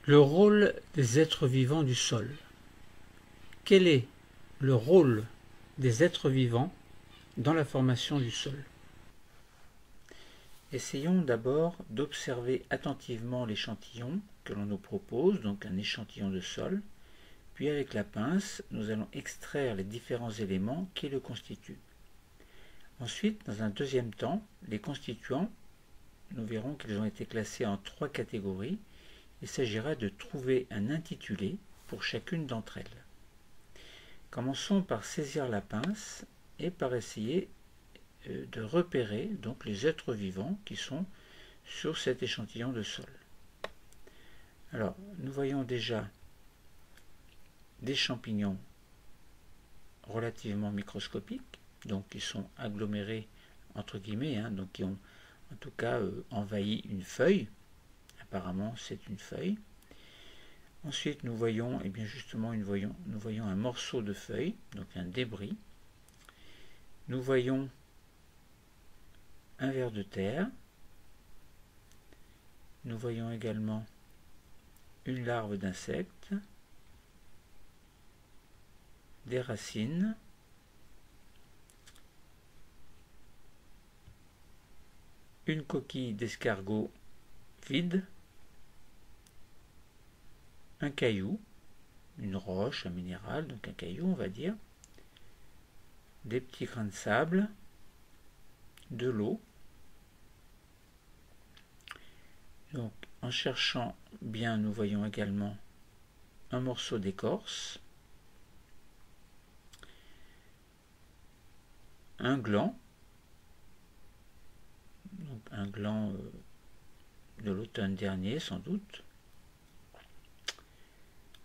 Le rôle des êtres vivants du sol. Quel est le rôle des êtres vivants dans la formation du sol? Essayons d'abord d'observer attentivement l'échantillon que l'on nous propose, donc un échantillon de sol, puis avec la pince, nous allons extraire les différents éléments qui le constituent. Ensuite, dans un deuxième temps, les constituants, nous verrons qu'ils ont été classés en 3 catégories. Il s'agira de trouver un intitulé pour chacune d'entre elles. Commençons par saisir la pince et par essayer de repérer donc les êtres vivants qui sont sur cet échantillon de sol. Alors, nous voyons déjà des champignons relativement microscopiques, donc qui sont agglomérés entre guillemets, donc qui ont en tout cas envahi une feuille. Apparemment, c'est une feuille. Ensuite, nous voyons, et bien justement, nous voyons un morceau de feuille, donc un débris. Nous voyons un ver de terre. Nous voyons également une larve d'insecte, des racines, une coquille d'escargot vide, un caillou, une roche, un minéral, donc un caillou on va dire, des petits grains de sable, de l'eau. Donc en cherchant bien, nous voyons également un morceau d'écorce, un gland, donc un gland de l'automne dernier sans doute.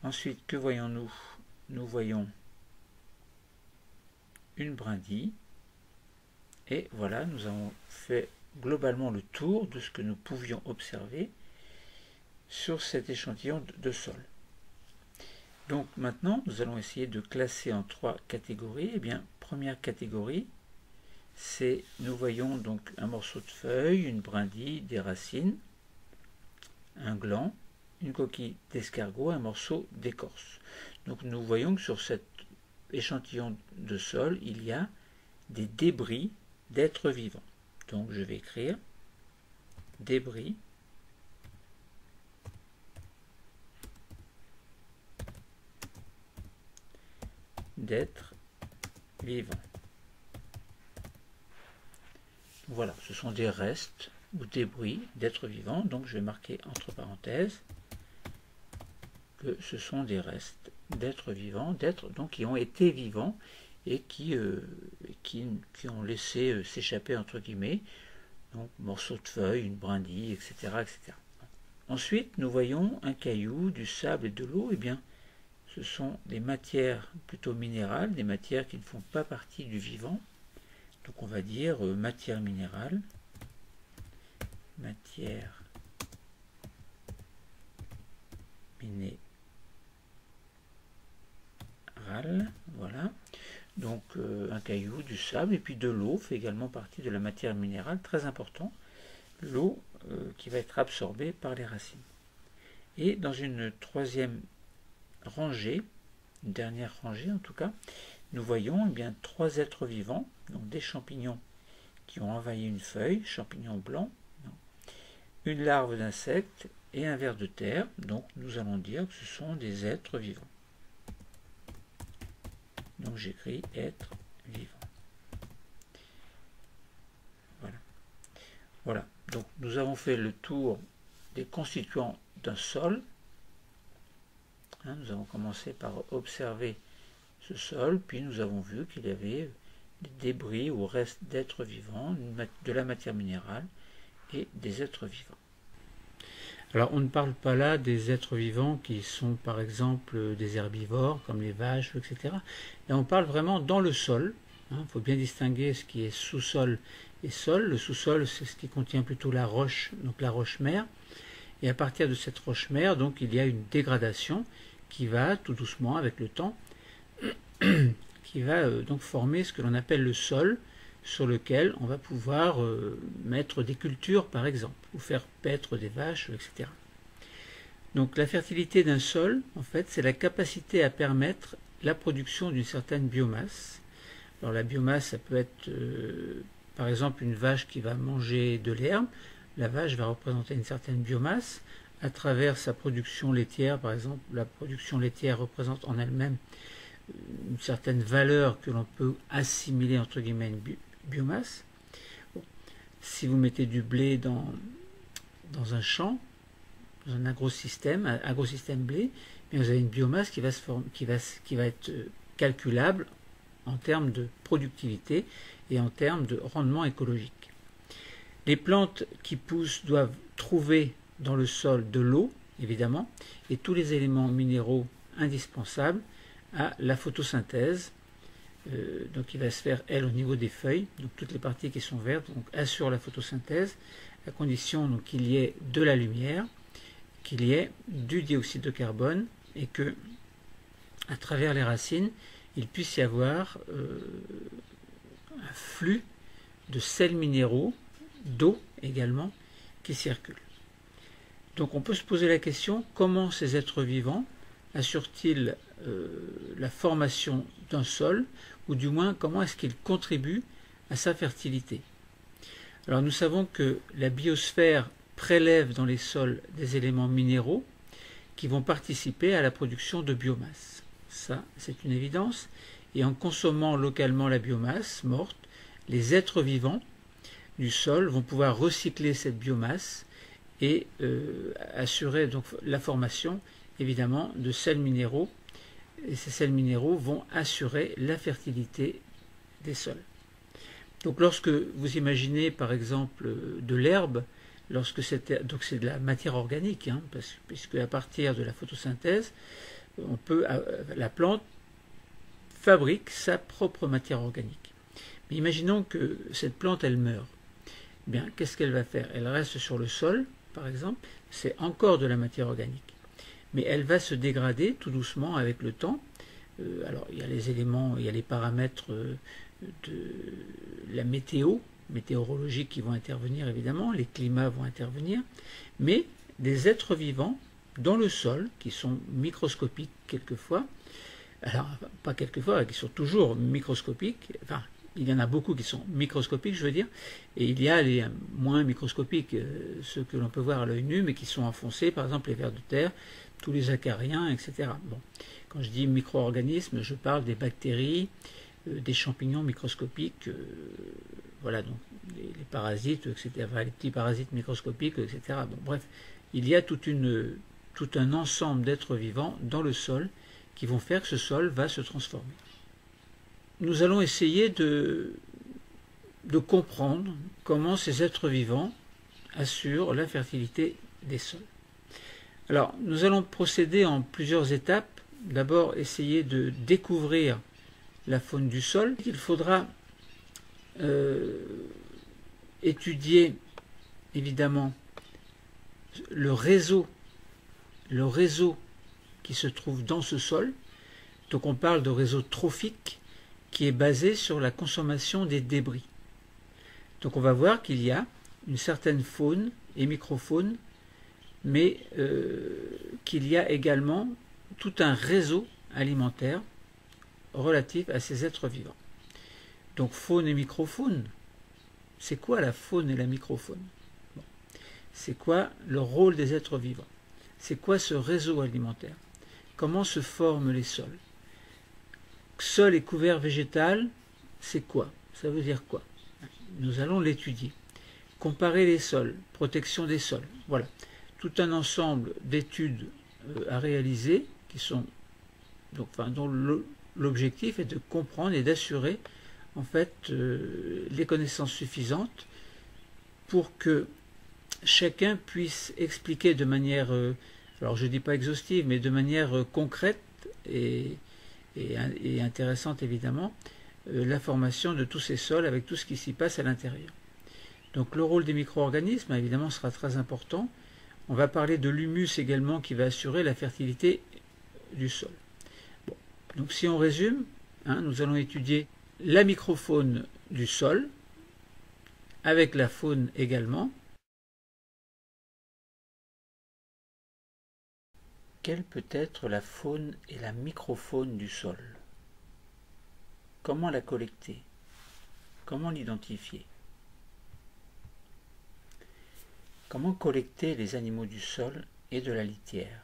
Ensuite, que voyons-nous? Nous voyons une brindille. Et voilà, nous avons fait globalement le tour de ce que nous pouvions observer sur cet échantillon de sol. Donc maintenant, nous allons essayer de classer en 3 catégories. Eh bien, première catégorie, c'est, nous voyons donc un morceau de feuille, une brindille, des racines, un gland, une coquille d'escargot, un morceau d'écorce. Donc nous voyons que sur cet échantillon de sol, il y a des débris d'êtres vivants. Donc je vais écrire débris d'êtres vivants. Voilà, ce sont des restes ou débris d'êtres vivants. Donc je vais marquer entre parenthèses que ce sont des restes d'êtres vivants, d'êtres donc qui ont été vivants et qui ont laissé s'échapper entre guillemets, donc morceaux de feuilles, une brindille, etc., etc. Ensuite, nous voyons un caillou, du sable et de l'eau. Eh bien, ce sont des matières plutôt minérales, des matières qui ne font pas partie du vivant. Donc on va dire matière minérale, matière minérale, voilà. Donc un caillou, du sable et puis de l'eau fait également partie de la matière minérale, très important. L'eau qui va être absorbée par les racines. Et dans une troisième rangée, une dernière rangée en tout cas, nous voyons bien 3 êtres vivants, donc des champignons qui ont envahi une feuille, champignons blancs, une larve d'insecte et un ver de terre. Donc nous allons dire que ce sont des êtres vivants. Donc j'écris être vivant. Voilà. Voilà. Donc nous avons fait le tour des constituants d'un sol. Nous avons commencé par observer ce sol, puis nous avons vu qu'il y avait des débris ou restes d'êtres vivants, de la matière minérale et des êtres vivants. Alors on ne parle pas là des êtres vivants qui sont par exemple des herbivores comme les vaches, etc. Là on parle vraiment dans le sol. Il faut bien distinguer ce qui est sous-sol et sol. Le sous-sol, c'est ce qui contient plutôt la roche, donc la roche-mère. Et à partir de cette roche-mère, donc il y a une dégradation qui va tout doucement avec le temps, qui va donc former ce que l'on appelle le sol, sur lequel on va pouvoir mettre des cultures par exemple, ou faire paître des vaches, etc. Donc la fertilité d'un sol, en fait, c'est la capacité à permettre la production d'une certaine biomasse. Alors la biomasse, ça peut être par exemple une vache qui va manger de l'herbe. La vache va représenter une certaine biomasse. À travers sa production laitière, par exemple, la production laitière représente en elle-même une certaine valeur que l'on peut assimiler entre guillemets à une biomasse. Bon. Si vous mettez du blé dans un champ, dans un agrosystème blé, mais vous avez une biomasse qui va être calculable en termes de productivité et en termes de rendement écologique. Les plantes qui poussent doivent trouver dans le sol de l'eau, évidemment, et tous les éléments minéraux indispensables à la photosynthèse. Donc il va se faire, elle, au niveau des feuilles, donc toutes les parties qui sont vertes donc, assurent la photosynthèse, à condition qu'il y ait de la lumière, qu'il y ait du dioxyde de carbone, et que, à travers les racines, il puisse y avoir un flux de sels minéraux, d'eau également, qui circulent. Donc on peut se poser la question, comment ces êtres vivants assurent-ils la formation d'un sol, ou du moins comment est-ce qu'ils contribuent à sa fertilité? Alors nous savons que la biosphère prélève dans les sols des éléments minéraux qui vont participer à la production de biomasse. Ça, c'est une évidence. Et en consommant localement la biomasse morte, les êtres vivants du sol vont pouvoir recycler cette biomasse et assurer donc la formation évidemment de sels minéraux, et ces sels minéraux vont assurer la fertilité des sols. Donc lorsque vous imaginez par exemple de l'herbe, donc c'est de la matière organique, hein, puisque à partir de la photosynthèse, la plante fabrique sa propre matière organique. Mais imaginons que cette plante elle meurt. Bien, qu'est-ce qu'elle va faire? Elle reste sur le sol, par exemple, c'est encore de la matière organique. Mais elle va se dégrader tout doucement avec le temps. Alors il y a les éléments, il y a les paramètres de la météorologique qui vont intervenir évidemment, les climats vont intervenir, mais des êtres vivants dans le sol, qui sont microscopiques quelquefois, alors pas quelquefois, qui sont toujours microscopiques, enfin il y en a beaucoup qui sont microscopiques, je veux dire, et il y a les moins microscopiques, ceux que l'on peut voir à l'œil nu, mais qui sont enfoncés, par exemple les vers de terre, tous les acariens, etc. Bon. Quand je dis micro-organismes, je parle des bactéries, des champignons microscopiques, voilà, donc les parasites, etc., les petits parasites microscopiques, etc. Bon, bref, il y a tout un ensemble d'êtres vivants dans le sol qui vont faire que ce sol va se transformer. Nous allons essayer de comprendre comment ces êtres vivants assurent la fertilité des sols. Alors, nous allons procéder en plusieurs étapes. D'abord, essayer de découvrir la faune du sol. Il faudra étudier, évidemment, le réseau qui se trouve dans ce sol. Donc on parle de réseau trophique qui est basé sur la consommation des débris. Donc on va voir qu'il y a une certaine faune et microfaune, mais qu'il y a également tout un réseau alimentaire relatif à ces êtres vivants. Donc faune et microfaune, c'est quoi la faune et la microfaune? Bon. C'est quoi le rôle des êtres vivants? C'est quoi ce réseau alimentaire? Comment se forment les sols? Sol et couvert végétal, c'est quoi? Ça veut dire quoi? Nous allons l'étudier. Comparer les sols, protection des sols, voilà. Tout un ensemble d'études à réaliser qui sont donc, dont l'objectif est de comprendre et d'assurer en fait les connaissances suffisantes pour que chacun puisse expliquer de manière, alors je ne dis pas exhaustive, mais de manière concrète et intéressante évidemment, la formation de tous ces sols avec tout ce qui s'y passe à l'intérieur. Donc le rôle des micro-organismes évidemment sera très important. On va parler de l'humus également qui va assurer la fertilité du sol. Bon. Donc si on résume, nous allons étudier la microfaune du sol, avec la faune également, Quelle peut être la faune et la microfaune du sol? Comment la collecter? Comment l'identifier? Comment collecter les animaux du sol et de la litière?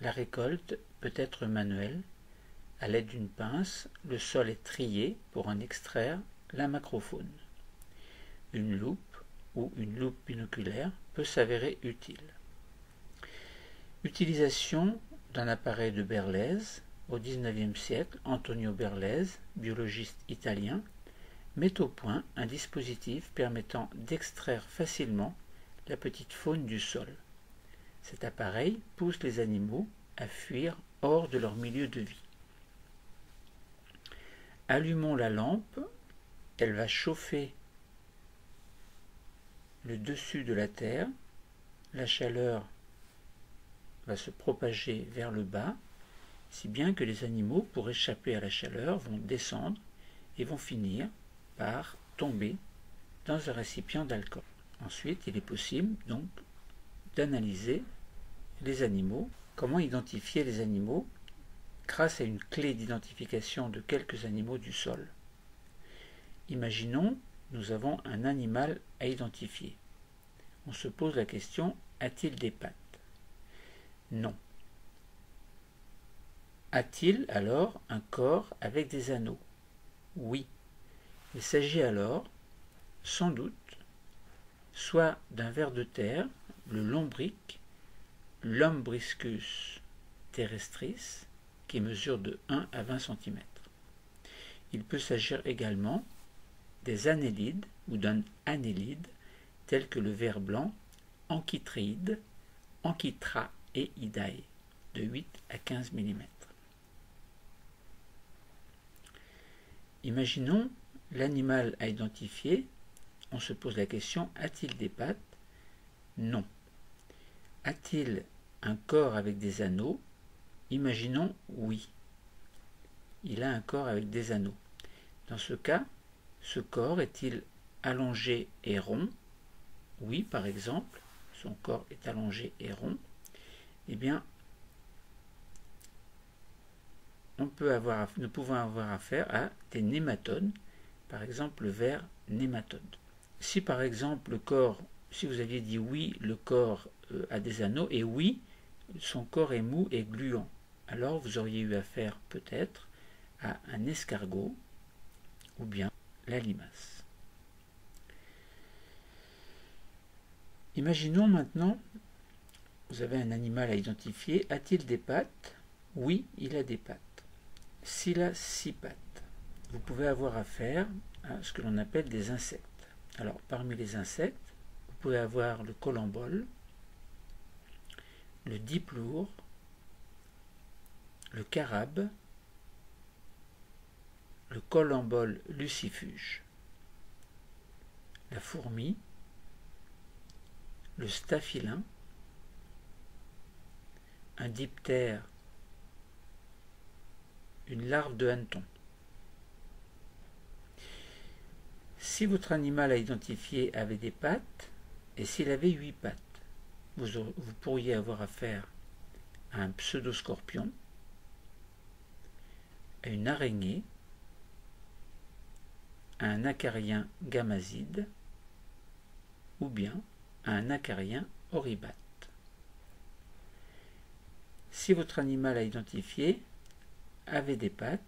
La récolte peut être manuelle. À l'aide d'une pince, le sol est trié pour en extraire la macrofaune. Une loupe ou une loupe binoculaire peut s'avérer utile. Utilisation d'un appareil de Berlese. Au XIXe siècle, Antonio Berlese, biologiste italien, met au point un dispositif permettant d'extraire facilement la petite faune du sol. Cet appareil pousse les animaux à fuir hors de leur milieu de vie. Allumons la lampe, elle va chauffer le dessus de la terre, la chaleur va se propager vers le bas, si bien que les animaux, pour échapper à la chaleur, vont descendre et vont finir par tomber dans un récipient d'alcool. Ensuite, il est possible donc d'analyser les animaux. Comment identifier les animaux? Grâce à une clé d'identification de quelques animaux du sol. Imaginons, nous avons un animal à identifier. On se pose la question, a-t-il des pattes? Non. A-t-il alors un corps avec des anneaux? Oui. Il s'agit alors, sans doute, soit d'un ver de terre, le lombric, Lumbricus terrestris, qui mesure de 1 à 20 cm. Il peut s'agir également des annélides ou d'un annélide, tels que le ver blanc, Anchytraeidae, Anchytraeidae, de 8 à 15 mm. Imaginons l'animal à identifier. On se pose la question, a-t-il des pattes? Non. A-t-il un corps avec des anneaux? Imaginons oui. Il a un corps avec des anneaux. Dans ce cas, ce corps est-il allongé et rond? Oui, par exemple, son corps est allongé et rond. Eh bien, nous pouvons avoir affaire à des nématodes, par exemple le ver nématode. Si par exemple si vous aviez dit oui, le corps a des anneaux, et oui, son corps est mou et gluant, alors vous auriez eu affaire peut-être à un escargot ou bien la limace. Imaginons maintenant, vous avez un animal à identifier, a-t-il des pattes? Oui, il a des pattes. S'il a 6 pattes, vous pouvez avoir affaire à ce que l'on appelle des insectes. Alors, parmi les insectes, vous pouvez avoir le colembole, le diploure, le carabe, le colembole lucifuge, la fourmi, le staphylin, un diptère, une larve de hanneton. Si votre animal à identifier avait des pattes, et s'il avait 8 pattes, vous pourriez avoir affaire à un pseudoscorpion, à une araignée, à un acarien gamazide, ou bien à un acarien oribate. Si votre animal à identifier avait des pattes,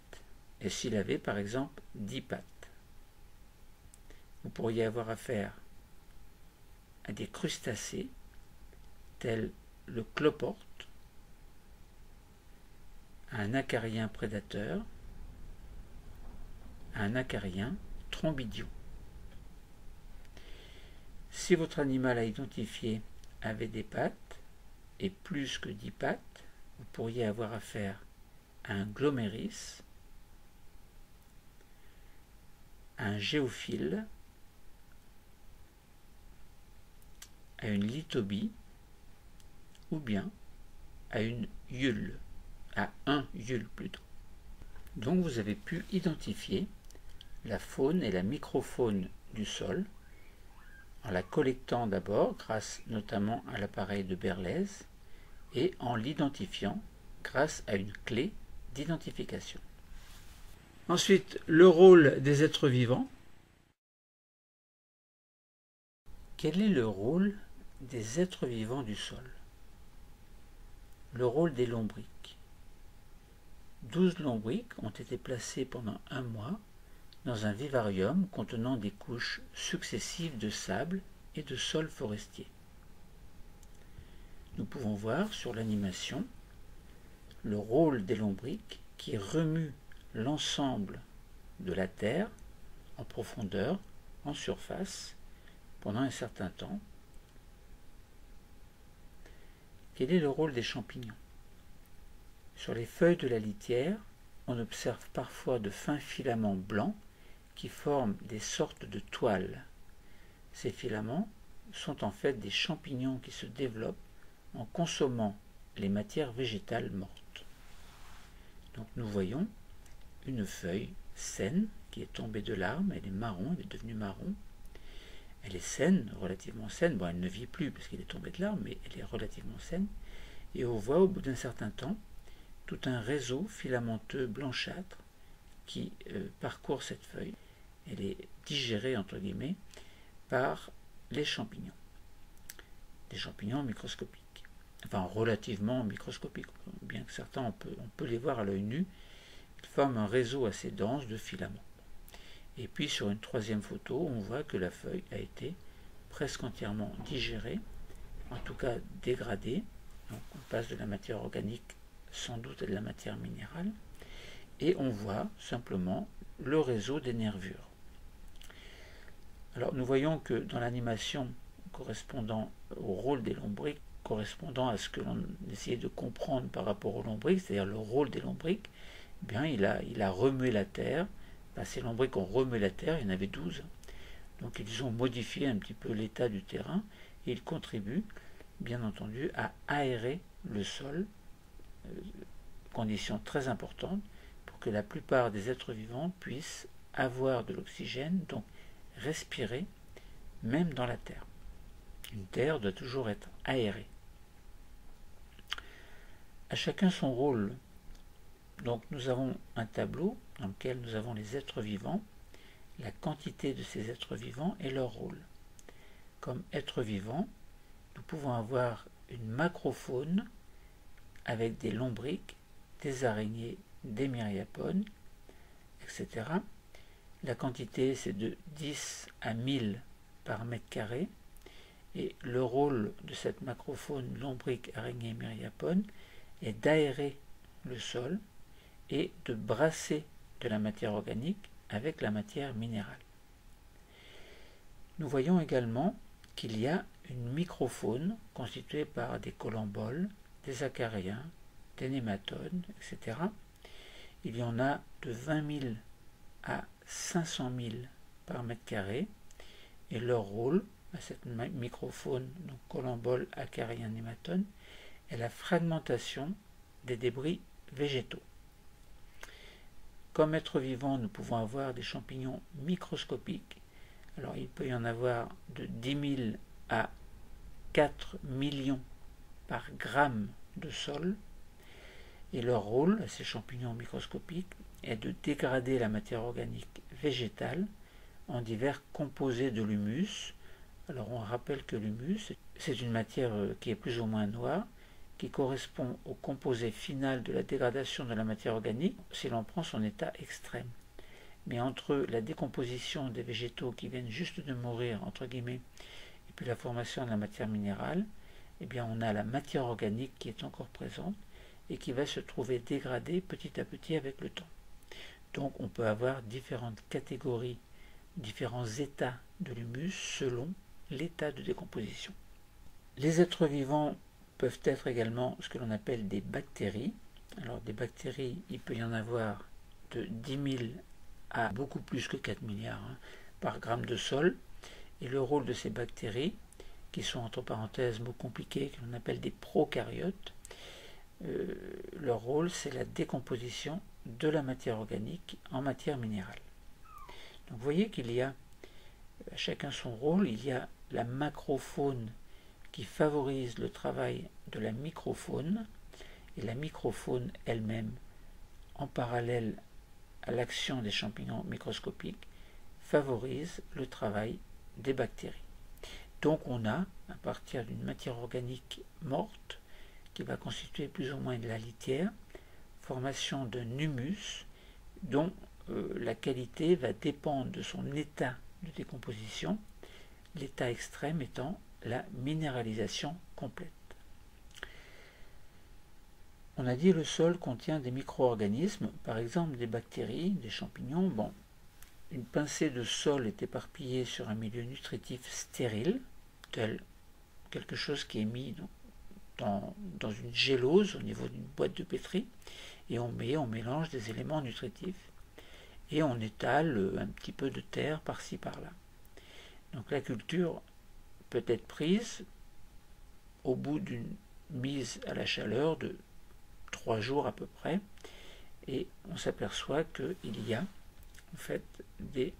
et s'il avait par exemple 10 pattes, vous pourriez avoir affaire à des crustacés tels le cloporte, à un acarien prédateur, à un acarien trombidion. Si votre animal à identifier avait des pattes, et plus que 10 pattes, vous pourriez avoir affaire à un gloméris, à un géophile, à une lithobie, ou bien à une yule, à un yule plutôt. Donc vous avez pu identifier la faune et la microfaune du sol en la collectant d'abord grâce notamment à l'appareil de Berlese et en l'identifiant grâce à une clé d'identification. Ensuite, le rôle des êtres vivants. Quel est le rôle des êtres vivants du sol? Le rôle des lombrics. 12 lombrics ont été placés pendant un mois dans un vivarium contenant des couches successives de sable et de sol forestier. Nous pouvons voir sur l'animation le rôle des lombrics qui remuent l'ensemble de la terre en profondeur, en surface, pendant un certain temps. Quel est le rôle des champignons? Sur les feuilles de la litière, on observe parfois de fins filaments blancs qui forment des sortes de toiles. Ces filaments sont en fait des champignons qui se développent en consommant les matières végétales mortes. Donc nous voyons une feuille saine qui est tombée de l'arbre, elle est marron, elle est devenue marron. Elle est saine, relativement saine, bon elle ne vit plus parce qu'elle est tombée de l'arbre, mais elle est relativement saine. Et on voit au bout d'un certain temps tout un réseau filamenteux blanchâtre qui parcourt cette feuille. Elle est digérée, entre guillemets, par les champignons. Des champignons microscopiques. Enfin, relativement microscopiques. Bien que certains, on peut les voir à l'œil nu. Ils forment un réseau assez dense de filaments. Et puis, sur une troisième photo, on voit que la feuille a été presque entièrement digérée, en tout cas dégradée. Donc, on passe de la matière organique sans doute à de la matière minérale. Et on voit simplement le réseau des nervures. Alors nous voyons que dans l'animation correspondant au rôle des lombrics, correspondant à ce que l'on essayait de comprendre par rapport aux lombrics, c'est-à-dire le rôle des lombrics, eh bien, il a remué la terre. Ces lombrics ont remué la terre, il y en avait 12. Donc ils ont modifié un petit peu l'état du terrain et ils contribuent, bien entendu, à aérer le sol, condition très importante pour que la plupart des êtres vivants puissent avoir de l'oxygène, donc respirer, même dans la terre. Une terre doit toujours être aérée. À chacun son rôle. Donc nous avons un tableau dans lequel nous avons les êtres vivants, la quantité de ces êtres vivants et leur rôle. Comme êtres vivants, nous pouvons avoir une macrofaune avec des lombrics, des araignées, des myriapodes, etc. La quantité, c'est de 10 à 1000 par mètre carré. Et le rôle de cette macrofaune lombrique, araignée, myriapode est d'aérer le sol et de brasser de la matière organique avec la matière minérale. Nous voyons également qu'il y a une microfaune constituée par des colamboles, des acariens, des nématodes, etc. Il y en a de 20 000 à 500 000 par mètre carré et leur rôle à cette microfaune, donc colambole, acarien, nématode, est la fragmentation des débris végétaux. Comme êtres vivants, nous pouvons avoir des champignons microscopiques. Alors il peut y en avoir de 10 000 à 4 millions par gramme de sol. Et leur rôle, ces champignons microscopiques, est de dégrader la matière organique végétale en divers composés de l'humus. Alors on rappelle que l'humus, c'est une matière qui est plus ou moins noire, qui correspond au composé final de la dégradation de la matière organique si l'on prend son état extrême. Mais entre la décomposition des végétaux qui viennent juste de mourir, entre guillemets, et puis la formation de la matière minérale, eh bien on a la matière organique qui est encore présente et qui va se trouver dégradée petit à petit avec le temps. Donc on peut avoir différentes catégories, différents états de l'humus selon l'état de décomposition. Les êtres vivants peuvent être également ce que l'on appelle des bactéries. Alors des bactéries, il peut y en avoir de 10 000 à beaucoup plus que 4 milliards par gramme de sol. Et le rôle de ces bactéries, qui sont entre parenthèses mots compliqués, que l'on appelle des prokaryotes, leur rôle c'est la décomposition de la matière organique en matière minérale. Donc vous voyez qu'il y a à chacun son rôle, il y a la macrofaune qui favorise le travail de la microfaune, et la microfaune elle-même, en parallèle à l'action des champignons microscopiques, favorise le travail des bactéries. Donc on a, à partir d'une matière organique morte, qui va constituer plus ou moins de la litière, formation d'un humus dont la qualité va dépendre de son état de décomposition, l'état extrême étant la minéralisation complète. On a dit que le sol contient des micro-organismes, par exemple des bactéries, des champignons. Bon, une pincée de sol est éparpillée sur un milieu nutritif stérile, tel quelque chose qui est mis dans une gélose au niveau d'une boîte de pétri, et on mélange des éléments nutritifs, et on étale un petit peu de terre par-ci par-là. Donc la culture peut être prise au bout d'une mise à la chaleur de 3 jours à peu près, et on s'aperçoit qu'il y a en fait des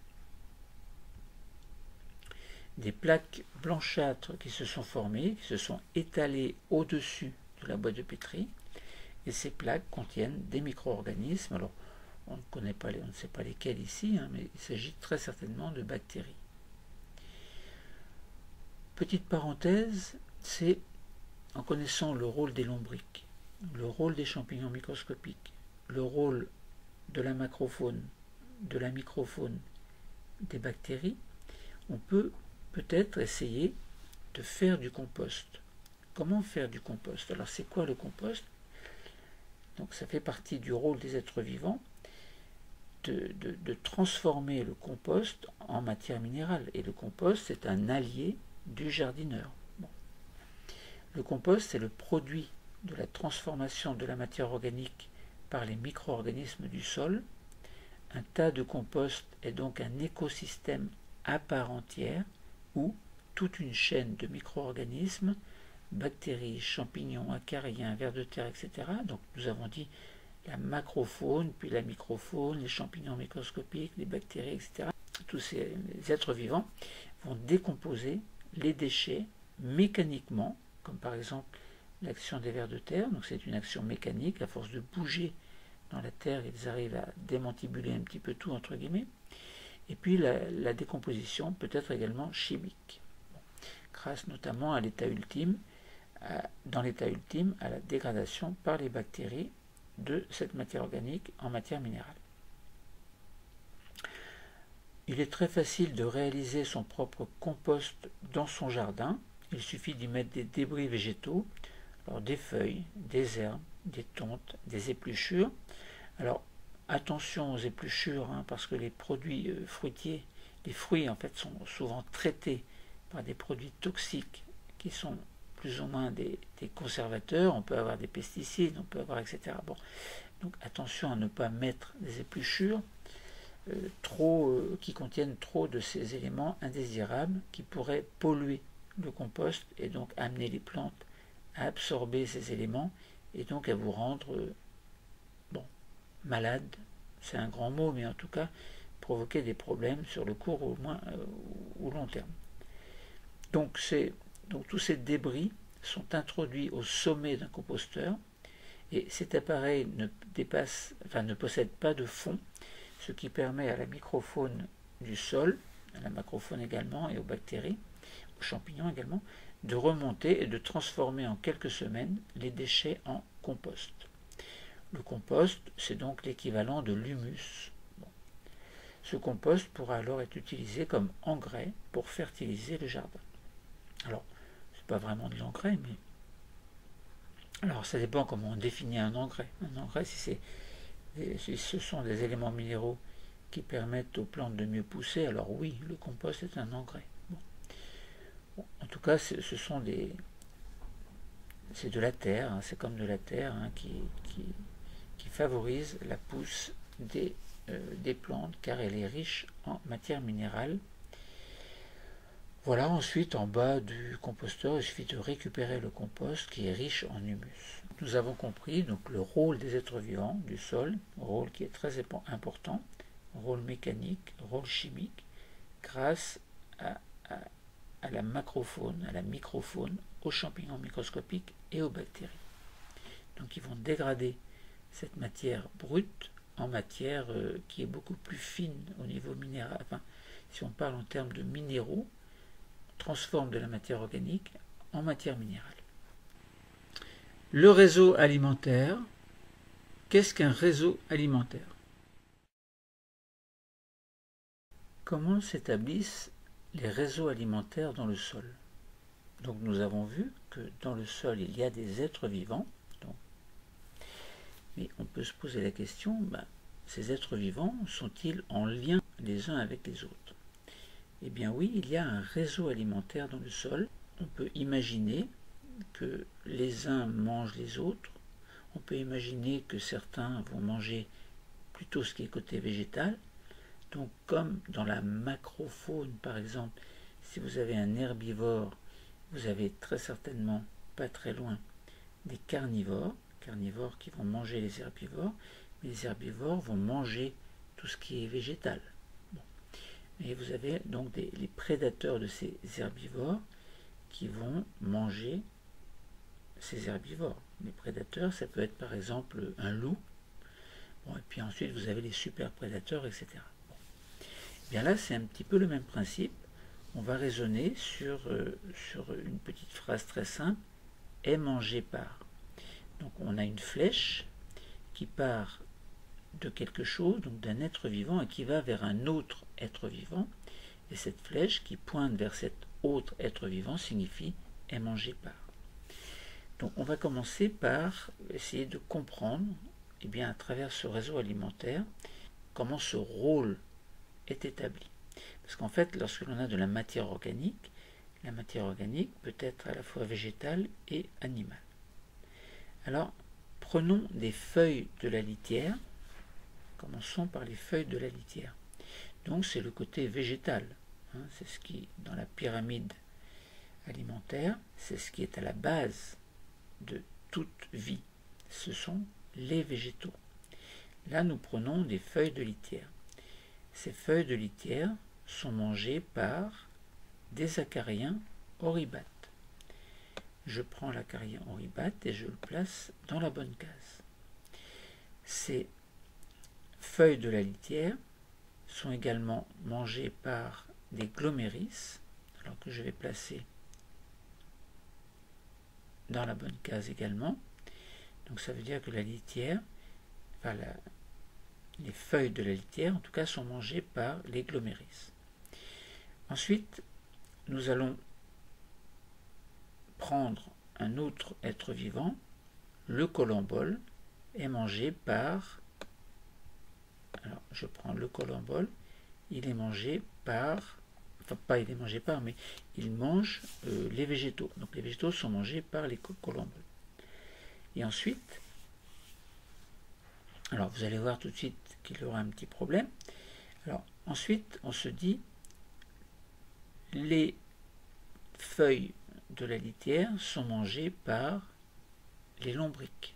plaques blanchâtres qui se sont formées, qui se sont étalées au-dessus de la boîte de pétri, et ces plaques contiennent des micro-organismes. Alors on ne sait pas lesquels ici, hein, mais il s'agit très certainement de bactéries. Petite parenthèse, c'est en connaissant le rôle des lombriques, le rôle des champignons microscopiques, le rôle de la macrofaune, de la microfaune, des bactéries, on peut peut-être essayer de faire du compost. Comment faire du compost? Alors c'est quoi le compost? Donc ça fait partie du rôle des êtres vivants de transformer le compost en matière minérale. Et le compost, c'est un allié du jardineur. Bon. Le compost, c'est le produit de la transformation de la matière organique par les micro-organismes du sol. Un tas de compost est donc un écosystème à part entière où toute une chaîne de micro-organismes, bactéries, champignons, acariens, vers de terre, etc. Donc nous avons dit la macrofaune, puis la microfaune, les champignons microscopiques, les bactéries, etc. Tous ces êtres vivants vont décomposer les déchets mécaniquement, comme par exemple l'action des vers de terre. Donc c'est une action mécanique, à force de bouger dans la terre, ils arrivent à démantibuler un petit peu tout, entre guillemets. Et puis la décomposition peut être également chimique, grâce notamment à l'état ultime, dans l'état ultime, à la dégradation par les bactéries de cette matière organique en matière minérale. Il est très facile de réaliser son propre compost dans son jardin. Il suffit d'y mettre des débris végétaux, alors des feuilles, des herbes, des tontes, des épluchures. Alors attention aux épluchures, hein, parce que les produits fruitiers, les fruits en fait sont souvent traités par des produits toxiques qui sont plus ou moins des conservateurs. On peut avoir des pesticides, on peut avoir etc. Bon, donc attention à ne pas mettre des épluchures qui contiennent trop de ces éléments indésirables qui pourraient polluer le compost et donc amener les plantes à absorber ces éléments et donc à vous rendre malade, c'est un grand mot, mais en tout cas provoquer des problèmes sur le court ou au long terme. Donc tous ces débris sont introduits au sommet d'un composteur et cet appareil ne possède pas de fond, ce qui permet à la microfaune du sol, à la macrofaune également et aux bactéries, aux champignons également, de remonter et de transformer en quelques semaines les déchets en compost. Le compost, c'est donc l'équivalent de l'humus. Bon. Ce compost pourra alors être utilisé comme engrais pour fertiliser le jardin. Alors, c'est pas vraiment de l'engrais, mais alors ça dépend comment on définit un engrais. Un engrais, si ce sont des éléments minéraux qui permettent aux plantes de mieux pousser, alors oui, le compost est un engrais. Bon. Bon, en tout cas, c'est de la terre, hein, c'est comme de la terre hein, qui favorise la pousse des plantes car elle est riche en matière minérale. Voilà, ensuite en bas du composteur, il suffit de récupérer le compost qui est riche en humus. Nous avons compris donc le rôle des êtres vivants du sol, rôle qui est très important, rôle mécanique, rôle chimique, grâce à à la macrofaune, à la microfaune, aux champignons microscopiques et aux bactéries. Donc ils vont dégrader cette matière brute en matière qui est beaucoup plus fine au niveau minéral. Enfin, si on parle en termes de minéraux, on transforme de la matière organique en matière minérale. Le réseau alimentaire. Qu'est-ce qu'un réseau alimentaire? Comment s'établissent les réseaux alimentaires dans le sol? Donc nous avons vu que dans le sol il y a des êtres vivants, mais on peut se poser la question, ces êtres vivants sont-ils en lien les uns avec les autres? Eh bien oui, il y a un réseau alimentaire dans le sol. On peut imaginer que les uns mangent les autres. On peut imaginer que certains vont manger plutôt ce qui est côté végétal. Donc comme dans la macrofaune par exemple, si vous avez un herbivore, vous avez très certainement pas très loin des carnivores qui vont manger les herbivores, mais les herbivores vont manger tout ce qui est végétal. Bon. Et vous avez donc les prédateurs de ces herbivores qui vont manger ces herbivores. Les prédateurs, ça peut être par exemple un loup. Bon, et puis ensuite vous avez les super prédateurs, etc. Bon. Et bien là, c'est un petit peu le même principe. On va raisonner sur une petite phrase très simple, est mangé par. Donc on a une flèche qui part de quelque chose, donc d'un être vivant, et qui va vers un autre être vivant. Et cette flèche qui pointe vers cet autre être vivant signifie est mangé par. Donc on va commencer par essayer de comprendre, à travers ce réseau alimentaire, comment ce rôle est établi. Parce qu'en fait, lorsque l'on a de la matière organique peut être à la fois végétale et animale. Alors, prenons des feuilles de la litière. Commençons par les feuilles de la litière. Donc, c'est le côté végétal. C'est ce qui, dans la pyramide alimentaire, c'est ce qui est à la base de toute vie. Ce sont les végétaux. Là, nous prenons des feuilles de litière. Ces feuilles de litière sont mangées par des acariens oribates. Je prends l'acarien oribate et je le place dans la bonne case. Ces feuilles de la litière sont également mangées par des gloméris, alors que je vais placer dans la bonne case également. Donc ça veut dire que la litière, les feuilles de la litière en tout cas sont mangées par les gloméris. Ensuite, nous allons prendre un autre être vivant, le colombole, est mangé par... Alors, je prends le colombole, il est mangé par... Enfin, pas il est mangé par, mais il mange les végétaux. Donc les végétaux sont mangés par les colomboles. Et ensuite, alors vous allez voir tout de suite qu'il y aura un petit problème. Alors ensuite, on se dit, les feuilles de la litière sont mangées par les lombrics.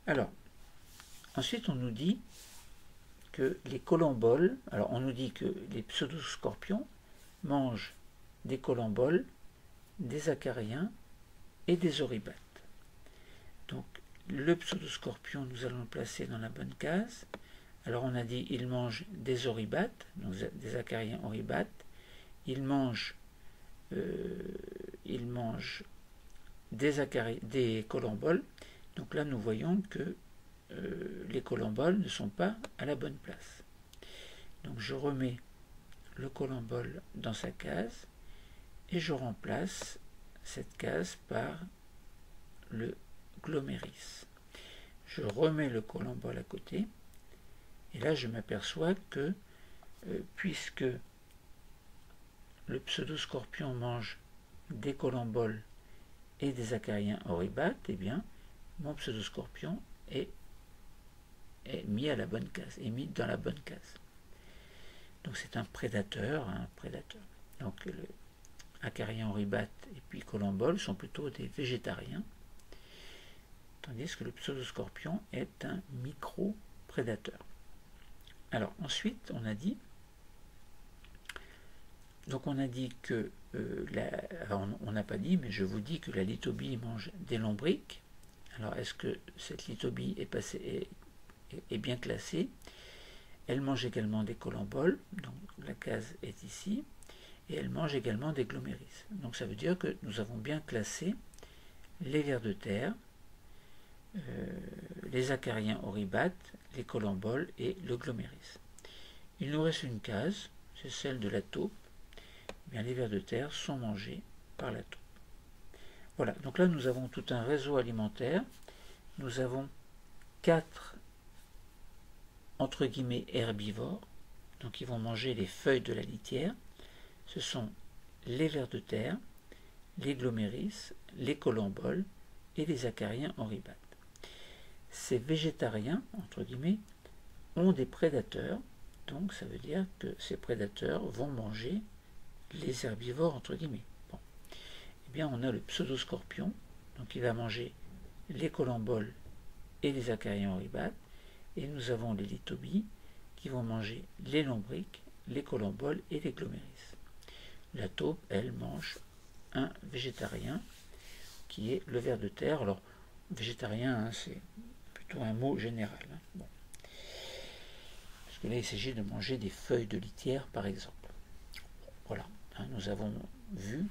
Alors, ensuite on nous dit que les colomboles, alors on nous dit que les pseudoscorpions mangent des colomboles, des acariens et des oribates. Donc le pseudoscorpion, nous allons le placer dans la bonne case. Alors on a dit il mange des oribates, donc des acariens oribates. Il mange des colomboles. Donc là nous voyons que les colomboles ne sont pas à la bonne place. Donc je remets le colombole dans sa case et je remplace cette case par le gloméris. Je remets le colombole à côté et là je m'aperçois que puisque le pseudoscorpion mange des colomboles et des acariens oribates, eh bien mon pseudoscorpion est mis à la bonne case, est mis dans la bonne case. Donc c'est un prédateur. Donc le acarien oribate et puis colombole sont plutôt des végétariens, tandis que le pseudoscorpion est un micro-prédateur. Alors ensuite, on a dit Donc on a dit que, on n'a pas dit, mais je vous dis que la lithobie mange des lombriques. Alors est-ce que cette lithobie est bien classée? Elle mange également des colamboles, donc la case est ici, et elle mange également des gloméris. Donc ça veut dire que nous avons bien classé les vers de terre, les acariens oribates, les colamboles et le gloméris. Il nous reste une case, c'est celle de la taupe. Bien, les vers de terre sont mangés par la taupe. Voilà, donc là nous avons tout un réseau alimentaire. Nous avons 4 entre guillemets herbivores, donc ils vont manger les feuilles de la litière. Ce sont les vers de terre, les gloméris, les colamboles et les acariens oribates. Ces végétariens, entre guillemets, ont des prédateurs, donc ça veut dire que ces prédateurs vont manger les herbivores, entre guillemets. Bon. Eh bien, on a le pseudoscorpion, donc il va manger les colamboles et les acariens oribates, et nous avons les lithobies qui vont manger les lombriques, les colamboles et les gloméris. La taupe, elle, mange un végétarien qui est le ver de terre. Alors, végétarien, hein, c'est plutôt un mot général. Hein. Bon. Parce que là, il s'agit de manger des feuilles de litière, par exemple. Voilà, hein, nous avons vu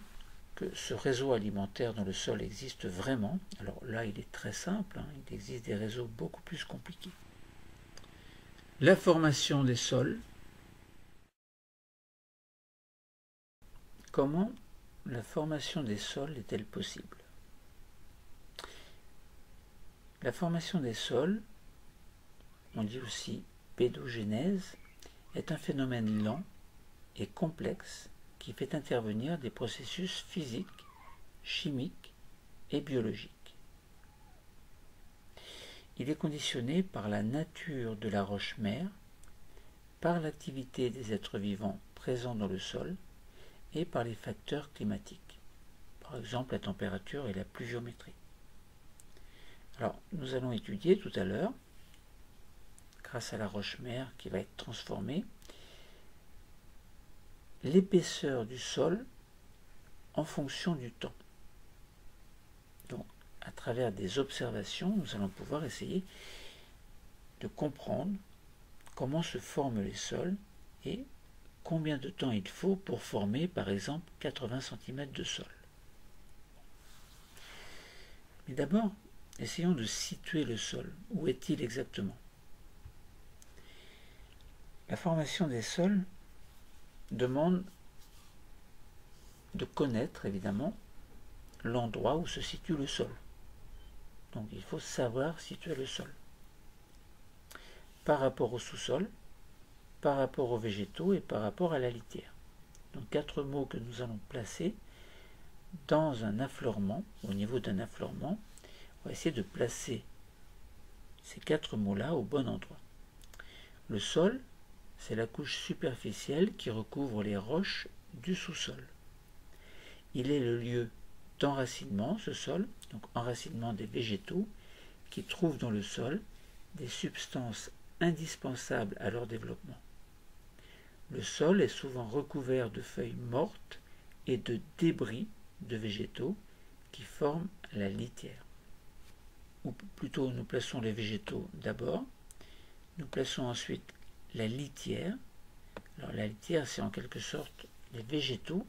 que ce réseau alimentaire dans le sol existe vraiment. Alors là, il est très simple, hein, il existe des réseaux beaucoup plus compliqués. La formation des sols. Comment la formation des sols est-elle possible? La formation des sols, on dit aussi pédogénèse, est un phénomène lent et complexe qui fait intervenir des processus physiques, chimiques et biologiques. Il est conditionné par la nature de la roche-mère, par l'activité des êtres vivants présents dans le sol et par les facteurs climatiques, par exemple la température et la pluviométrie. Alors, nous allons étudier tout à l'heure, grâce à la roche-mère qui va être transformée, l'épaisseur du sol en fonction du temps. Donc, à travers des observations, nous allons pouvoir essayer de comprendre comment se forment les sols et combien de temps il faut pour former, par exemple, 80 cm de sol. Mais d'abord, essayons de situer le sol. Où est-il exactement? La formation des sols demande de connaître, évidemment, l'endroit où se situe le sol. Donc il faut savoir situer le sol. Par rapport au sous-sol, par rapport aux végétaux et par rapport à la litière. Donc 4 mots que nous allons placer dans un affleurement, au niveau d'un affleurement. On va essayer de placer ces 4 mots-là au bon endroit. Le sol, c'est la couche superficielle qui recouvre les roches du sous-sol. Il est le lieu d'enracinement, ce sol, donc enracinement des végétaux, qui trouvent dans le sol des substances indispensables à leur développement. Le sol est souvent recouvert de feuilles mortes et de débris de végétaux qui forment la litière. Ou plutôt, nous plaçons les végétaux d'abord, nous plaçons ensuite la litière. Alors la litière, c'est en quelque sorte les végétaux,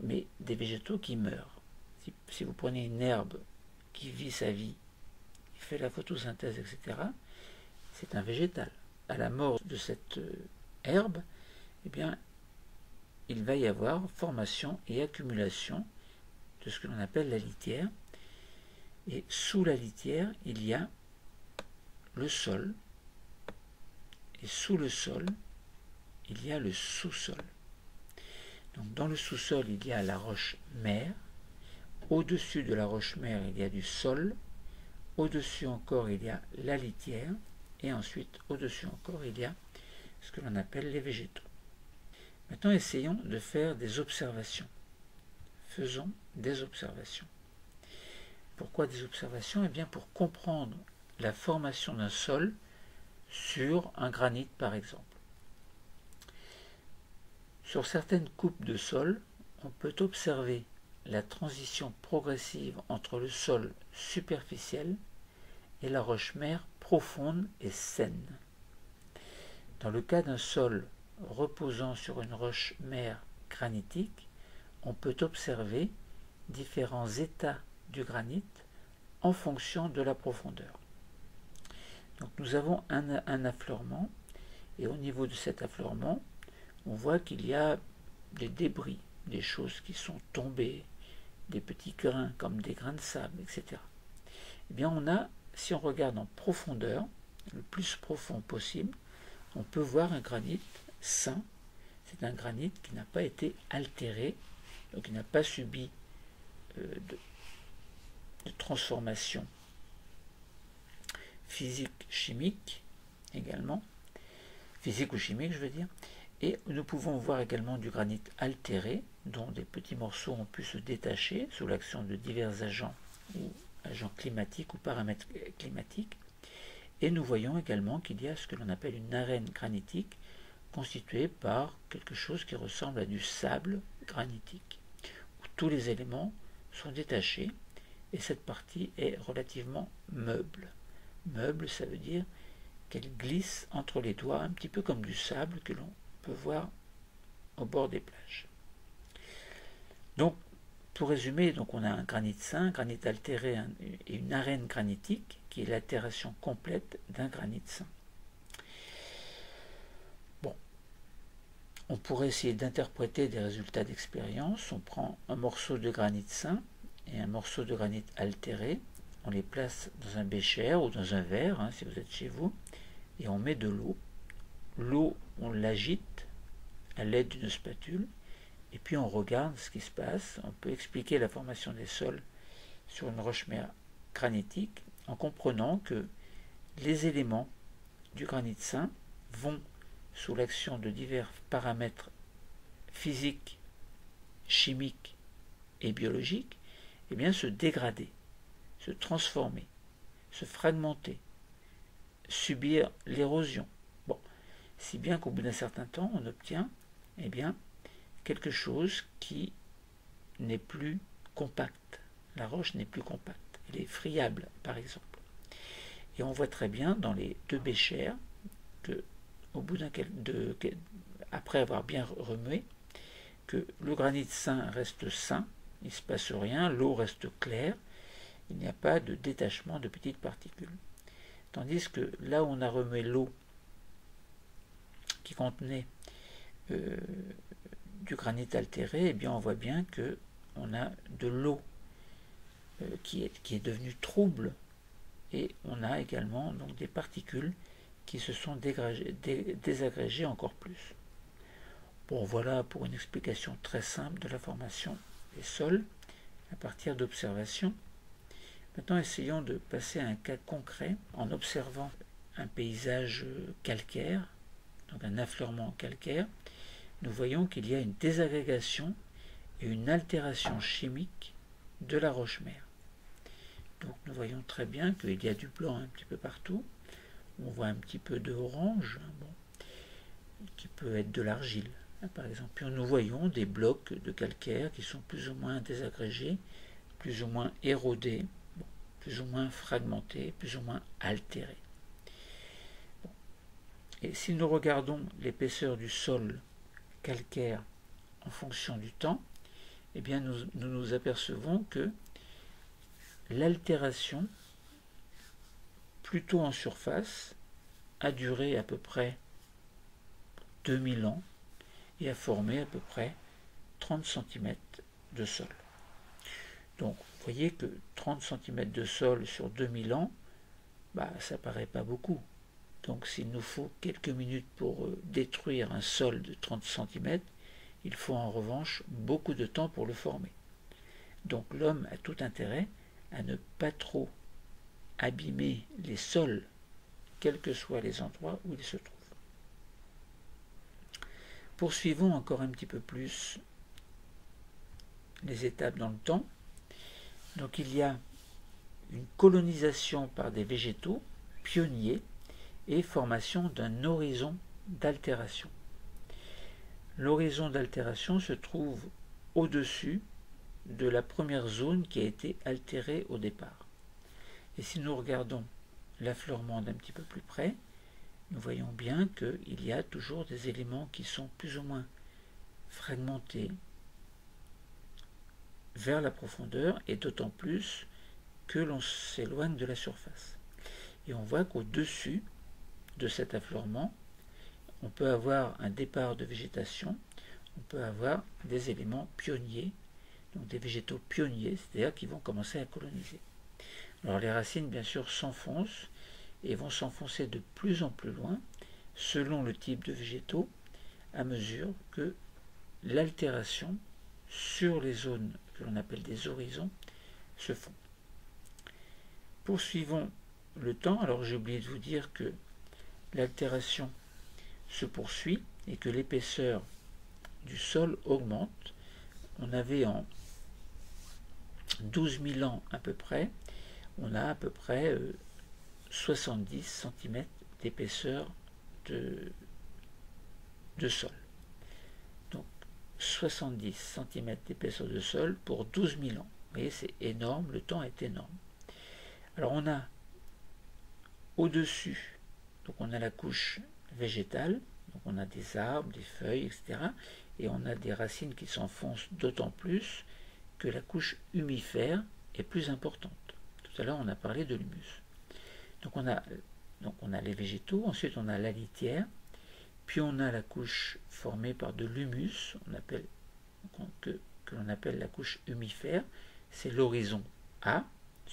mais des végétaux qui meurent. Si vous prenez une herbe qui vit sa vie, qui fait la photosynthèse, etc., c'est un végétal. À la mort de cette herbe, eh bien, il va y avoir formation et accumulation de ce que l'on appelle la litière. Et sous la litière, il y a le sol. Et sous le sol, il y a le sous-sol. Donc dans le sous-sol, il y a la roche-mère. Au-dessus de la roche-mère, il y a du sol. Au-dessus encore, il y a la litière. Et ensuite, au-dessus encore, il y a ce que l'on appelle les végétaux. Maintenant, essayons de faire des observations. Faisons des observations. Pourquoi des observations? Eh bien, pour comprendre la formation d'un sol sur un granit, par exemple. Sur certaines coupes de sol, on peut observer la transition progressive entre le sol superficiel et la roche-mère profonde et saine. Dans le cas d'un sol reposant sur une roche-mère granitique, on peut observer différents états du granit en fonction de la profondeur. Donc nous avons un affleurement, et au niveau de cet affleurement, on voit qu'il y a des débris, des choses qui sont tombées, des petits grains comme des grains de sable, etc. Eh bien on a, si on regarde en profondeur, le plus profond possible, on peut voir un granit sain. C'est un granit qui n'a pas été altéré, donc qui n'a pas subi de transformation physique, chimique également, physique ou chimique je veux dire, et nous pouvons voir également du granit altéré, dont des petits morceaux ont pu se détacher sous l'action de divers agents ou agents climatiques ou paramètres climatiques, et nous voyons également qu'il y a ce que l'on appelle une arène granitique constituée par quelque chose qui ressemble à du sable granitique, où tous les éléments sont détachés, et cette partie est relativement meuble. Meuble, ça veut dire qu'elle glisse entre les doigts, un petit peu comme du sable que l'on peut voir au bord des plages. Donc, pour résumer, donc on a un granit sain, un granit altéré et une arène granitique, qui est l'altération complète d'un granit sain. Bon, on pourrait essayer d'interpréter des résultats d'expérience. On prend un morceau de granit sain et un morceau de granit altéré, on les place dans un bécher ou dans un verre, si vous êtes chez vous, et on met de l'eau. L'eau, on l'agite à l'aide d'une spatule, et puis on regarde ce qui se passe. On peut expliquer la formation des sols sur une roche-mère granitique en comprenant que les éléments du granit sain vont, sous l'action de divers paramètres physiques, chimiques et biologiques, se dégrader, se transformer, se fragmenter, subir l'érosion. Bon, si bien qu'au bout d'un certain temps, on obtient quelque chose qui n'est plus compact. La roche n'est plus compacte. Elle est friable, par exemple. Et on voit très bien dans les deux béchers que, au bout après avoir bien remué, que le granit sain reste sain, il ne se passe rien, l'eau reste claire, il n'y a pas de détachement de petites particules. Tandis que là où on a remué l'eau qui contenait du granit altéré, on voit bien que on a de l'eau qui est devenue trouble, et on a également donc des particules qui se sont désagrégées encore plus. Bon, voilà pour une explication très simple de la formation des sols à partir d'observations. Maintenant, essayons de passer à un cas concret en observant un paysage calcaire, donc un affleurement calcaire. Nous voyons qu'il y a une désagrégation et une altération chimique de la roche-mère. Donc nous voyons très bien qu'il y a du blanc un petit peu partout. On voit un petit peu de orange, qui peut être de l'argile, par exemple. Puis nous voyons des blocs de calcaire qui sont plus ou moins désagrégés, plus ou moins érodés, plus ou moins fragmentés, plus ou moins altérés. Et si nous regardons l'épaisseur du sol calcaire en fonction du temps, nous apercevons que l'altération, plutôt en surface, a duré à peu près 2000 ans et a formé à peu près 30 cm de sol. Donc, vous voyez que 30 cm de sol sur 2000 ans, ça paraît pas beaucoup. Donc, s'il nous faut quelques minutes pour détruire un sol de 30 cm, il faut en revanche beaucoup de temps pour le former. Donc, l'homme a tout intérêt à ne pas trop abîmer les sols, quels que soient les endroits où ils se trouvent. Poursuivons encore un petit peu plus les étapes dans le temps. Donc il y a une colonisation par des végétaux pionniers et formation d'un horizon d'altération. l'horizon d'altération se trouve au-dessus de la première zone qui a été altérée au départ. Et si nous regardons l'affleurement d'un petit peu plus près, nous voyons bien qu'il y a toujours des éléments qui sont plus ou moins fragmentés vers la profondeur, et d'autant plus que l'on s'éloigne de la surface. Et on voit qu'au-dessus de cet affleurement, on peut avoir un départ de végétation, on peut avoir des éléments pionniers, donc des végétaux pionniers, c'est-à-dire qui vont commencer à coloniser. Alors les racines, bien sûr, s'enfoncent et vont s'enfoncer de plus en plus loin, selon le type de végétaux, à mesure que l'altération sur les zones que l'on appelle des horizons se font. Poursuivons le temps. Alors j'ai oublié de vous dire que l'altération se poursuit et que l'épaisseur du sol augmente. On avait en 12 000 ans à peu près, on a à peu près 70 cm d'épaisseur de sol. Donc 70 cm d'épaisseur de sol pour 12 000 ans. Vous voyez, c'est énorme, le temps est énorme. Alors on a au-dessus, donc on a la couche végétale, donc on a des arbres, des feuilles, etc. Et on a des racines qui s'enfoncent d'autant plus que la couche humifère est plus importante. Tout à l'heure on a parlé de l'humus. Donc on a les végétaux, ensuite on a la litière, puis on a la couche formée par de l'humus, que l'on appelle la couche humifère, c'est l'horizon A,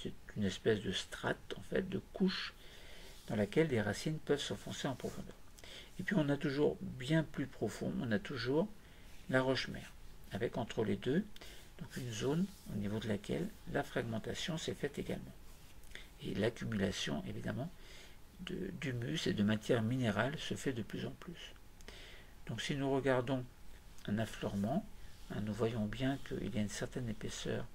c'est une espèce de strate, en fait, de couche dans laquelle les racines peuvent s'enfoncer en profondeur. Et puis on a toujours bien plus profond, on a toujours la roche-mère, avec entre les deux donc une zone au niveau de laquelle la fragmentation s'est faite également. Et l'accumulation, évidemment, d'humus et de matière minérale se fait de plus en plus. Donc si nous regardons un affleurement, nous voyons bien qu'il y a une certaine épaisseur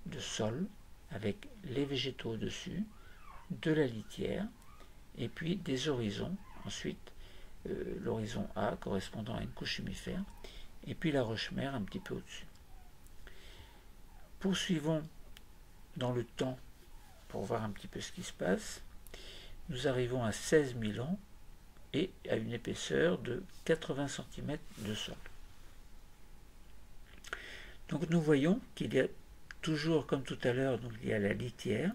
de sol, avec les végétaux au-dessus, de la litière, et puis des horizons, ensuite l'horizon A correspondant à une couche humifère, et puis la roche-mère un petit peu au-dessus. Poursuivons dans le temps pour voir un petit peu ce qui se passe. Nous arrivons à 16 000 ans et à une épaisseur de 80 cm de sol. Donc nous voyons qu'il y a toujours, comme tout à l'heure, donc il y a la litière.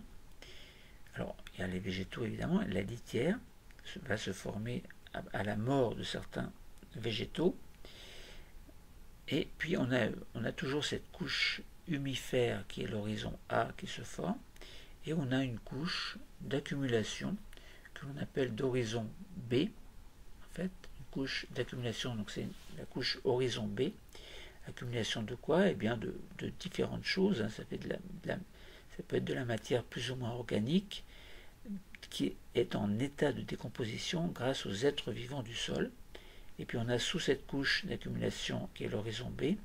Alors il y a les végétaux évidemment, la litière va se former à la mort de certains végétaux. Et puis on a toujours cette couche humifère qui est l'horizon A qui se forme, et on a une couche d'accumulation que l'on appelle d'horizon B, en fait, une couche d'accumulation, donc c'est la couche horizon B. Accumulation de quoi? Eh bien de différentes choses, hein. Ça peut être de la matière plus ou moins organique qui est en état de décomposition grâce aux êtres vivants du sol. Et puis on a sous cette couche d'accumulation qui est l'horizon B,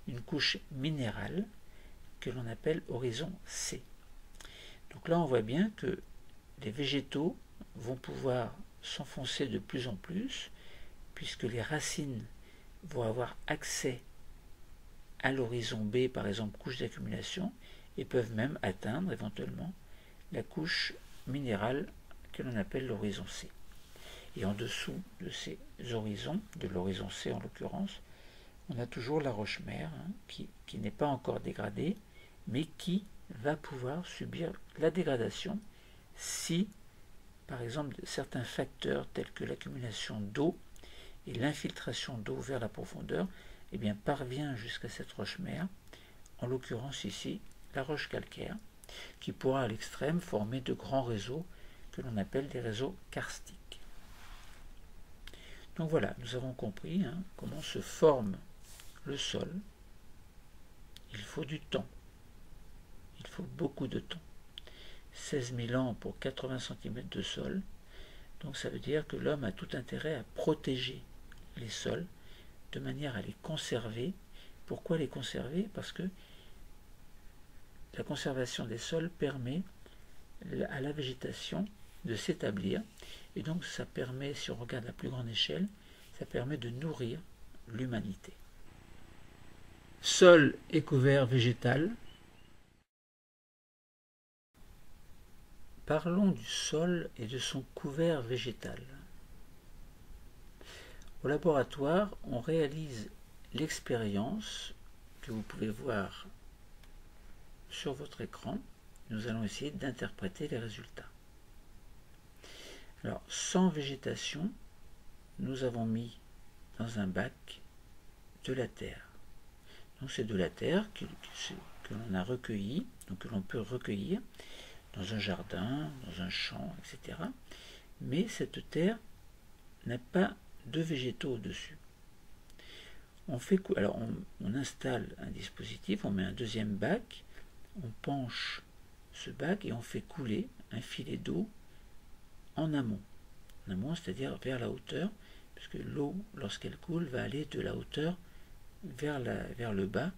une couche minérale que l'on appelle horizon C. Donc là on voit bien que les végétaux vont pouvoir s'enfoncer de plus en plus, puisque les racines vont avoir accès à l'horizon B, par exemple couche d'accumulation, et peuvent même atteindre éventuellement la couche minérale que l'on appelle l'horizon C. Et en dessous de ces horizons, de l'horizon C en l'occurrence, on a toujours la roche-mère, hein, qui n'est pas encore dégradée, mais qui va pouvoir subir la dégradation si, par exemple, certains facteurs tels que l'accumulation d'eau et l'infiltration d'eau vers la profondeur eh bien, parvient jusqu'à cette roche-mère, en l'occurrence ici la roche calcaire, qui pourra à l'extrême former de grands réseaux que l'on appelle des réseaux karstiques. Donc voilà, nous avons compris comment se forme le sol. Il faut du temps. Il faut beaucoup de temps. 16 000 ans pour 80 cm de sol. Donc ça veut dire que l'homme a tout intérêt à protéger les sols de manière à les conserver. Pourquoi les conserver? Parce que la conservation des sols permet à la végétation de s'établir, et donc ça permet, si on regarde à plus grande échelle, ça permet de nourrir l'humanité. Sol et couvert végétal. Parlons du sol et de son couvert végétal. Au laboratoire, on réalise l'expérience que vous pouvez voir sur votre écran. Nous allons essayer d'interpréter les résultats. Alors, sans végétation, nous avons mis dans un bac de la terre. Donc c'est de la terre que l'on a recueillie, donc que l'on peut recueillir dans un jardin, dans un champ, etc. Mais cette terre n'a pas de végétaux dessus. Alors on installe un dispositif, on met un deuxième bac, on penche ce bac et on fait couler un filet d'eau en amont. En amont, c'est-à-dire vers la hauteur, puisque l'eau, lorsqu'elle coule, va aller de la hauteur vers le bas,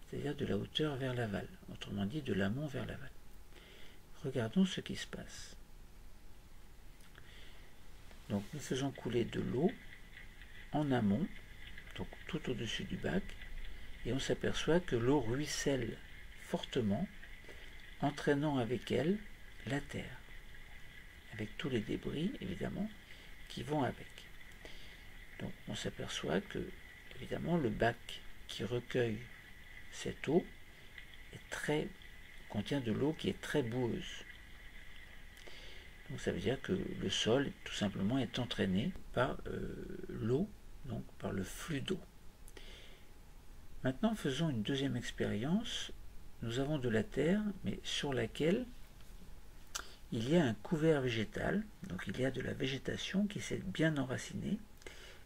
c'est-à-dire de la hauteur vers l'aval. Autrement dit, de l'amont vers l'aval. Regardons ce qui se passe. Donc nous faisons couler de l'eau en amont, donc tout au-dessus du bac, et on s'aperçoit que l'eau ruisselle fortement, entraînant avec elle la terre, avec tous les débris évidemment qui vont avec. Donc on s'aperçoit que évidemment le bac qui recueille cette eau contient de l'eau qui est très boueuse. Donc ça veut dire que le sol tout simplement est entraîné par l'eau, donc par le flux d'eau. Maintenant faisons une deuxième expérience. Nous avons de la terre, mais sur laquelle il y a un couvert végétal, donc il y a de la végétation qui s'est bien enracinée,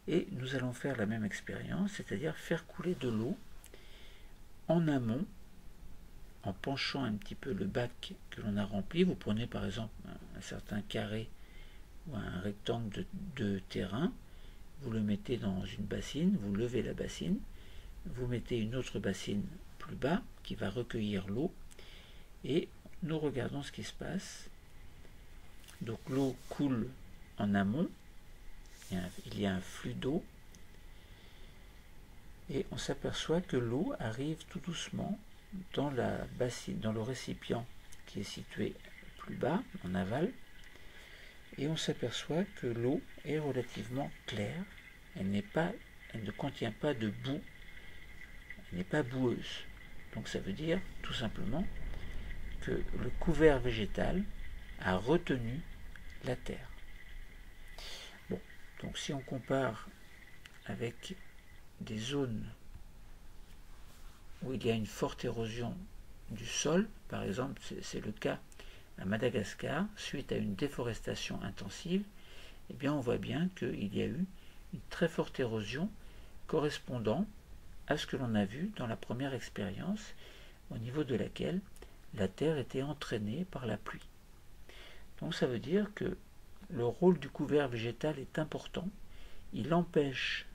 et nous allons faire la même expérience, c'est-à-dire faire couler de l'eau en amont, en penchant un petit peu le bac que l'on a rempli. Vous prenez par exemple un certain carré ou un rectangle de terrain, vous le mettez dans une bassine, vous levez la bassine, vous mettez une autre bassine plus bas qui va recueillir l'eau, et nous regardons ce qui se passe. Donc l'eau coule en amont, il y a un flux d'eau, et on s'aperçoit que l'eau arrive tout doucement dans la bassine, dans le récipient qui est situé plus bas, en aval, et on s'aperçoit que l'eau est relativement claire, elle ne contient pas de boue, elle n'est pas boueuse. Donc ça veut dire tout simplement que le couvert végétal a retenu la terre. Bon, donc si on compare avec des zones où il y a une forte érosion du sol, par exemple c'est le cas à Madagascar, suite à une déforestation intensive, eh bien on voit bien qu'il y a eu une très forte érosion correspondant à ce que l'on a vu dans la première expérience, au niveau de laquelle la terre était entraînée par la pluie. Donc ça veut dire que le rôle du couvert végétal est important. Il empêche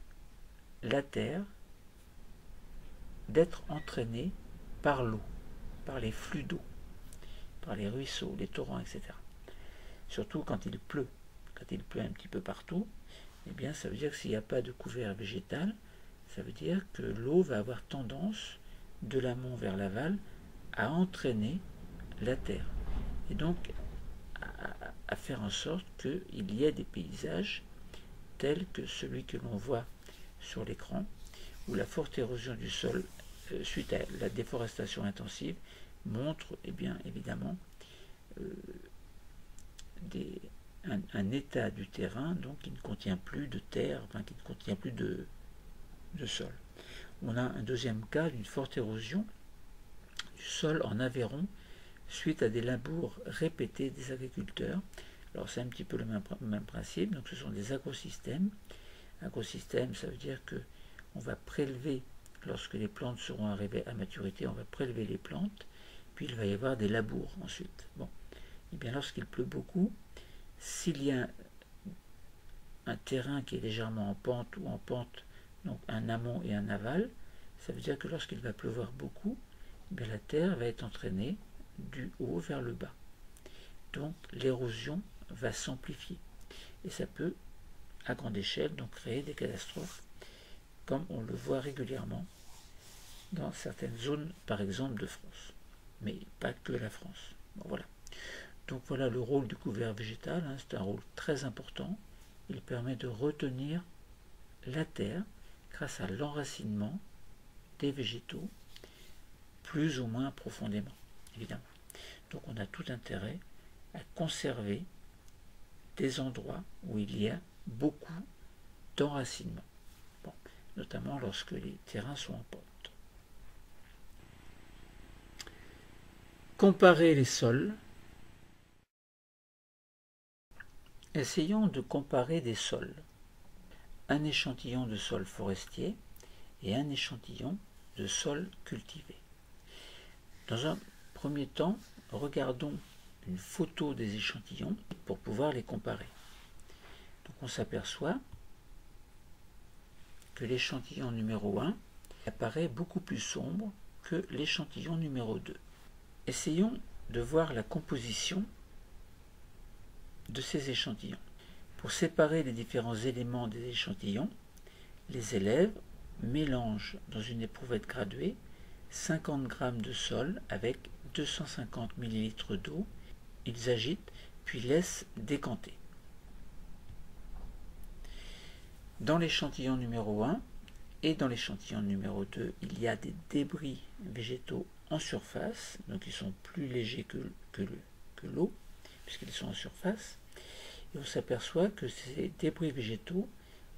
la terre d'être entraînée par l'eau, par les flux d'eau, par les ruisseaux, les torrents, etc. Surtout quand il pleut. Quand il pleut un petit peu partout, eh bien ça veut dire que s'il n'y a pas de couvert végétal, ça veut dire que l'eau va avoir tendance, de l'amont vers l'aval, à entraîner la terre. Et donc à faire en sorte qu'il y ait des paysages tels que celui que l'on voit sur l'écran, où la forte érosion du sol suite à la déforestation intensive montre bien évidemment un état du terrain donc qui ne contient plus de terre, enfin qui ne contient plus de sol. On a un deuxième cas d'une forte érosion du sol en Aveyron suite à des labours répétés des agriculteurs. Alors c'est un petit peu le même principe, donc ce sont des agrosystèmes. Agrosystème, ça veut dire que on va prélever, lorsque les plantes seront arrivées à maturité, on va prélever les plantes, puis il va y avoir des labours ensuite. Bon, et bien lorsqu'il pleut beaucoup, s'il y a un terrain qui est légèrement en pente ou en pente, donc un amont et un aval, ça veut dire que lorsqu'il va pleuvoir beaucoup, bien la terre va être entraînée du haut vers le bas. Donc l'érosion va s'amplifier. Et ça peut, à grande échelle, donc créer des catastrophes comme on le voit régulièrement dans certaines zones, par exemple de France, mais pas que la France. Bon, voilà. Donc voilà le rôle du couvert végétal, hein, c'est un rôle très important. Il permet de retenir la terre grâce à l'enracinement des végétaux, plus ou moins profondément, évidemment. Donc on a tout intérêt à conserver des endroits où il y a beaucoup d'enracinement, bon, notamment lorsque les terrains sont en pente. Comparer les sols. Essayons de comparer des sols. Un échantillon de sol forestier et un échantillon de sol cultivé. Dans un premier temps, regardons une photo des échantillons pour pouvoir les comparer. Donc on s'aperçoit que l'échantillon numéro 1 apparaît beaucoup plus sombre que l'échantillon numéro 2. Essayons de voir la composition de ces échantillons. Pour séparer les différents éléments des échantillons, les élèves mélangent dans une éprouvette graduée 50 g de sol avec 250 ml d'eau. Ils agitent puis laissent décanter. Dans l'échantillon numéro 1 et dans l'échantillon numéro 2, il y a des débris végétaux en surface, donc ils sont plus légers que l'eau, puisqu'ils sont en surface. Et on s'aperçoit que ces débris végétaux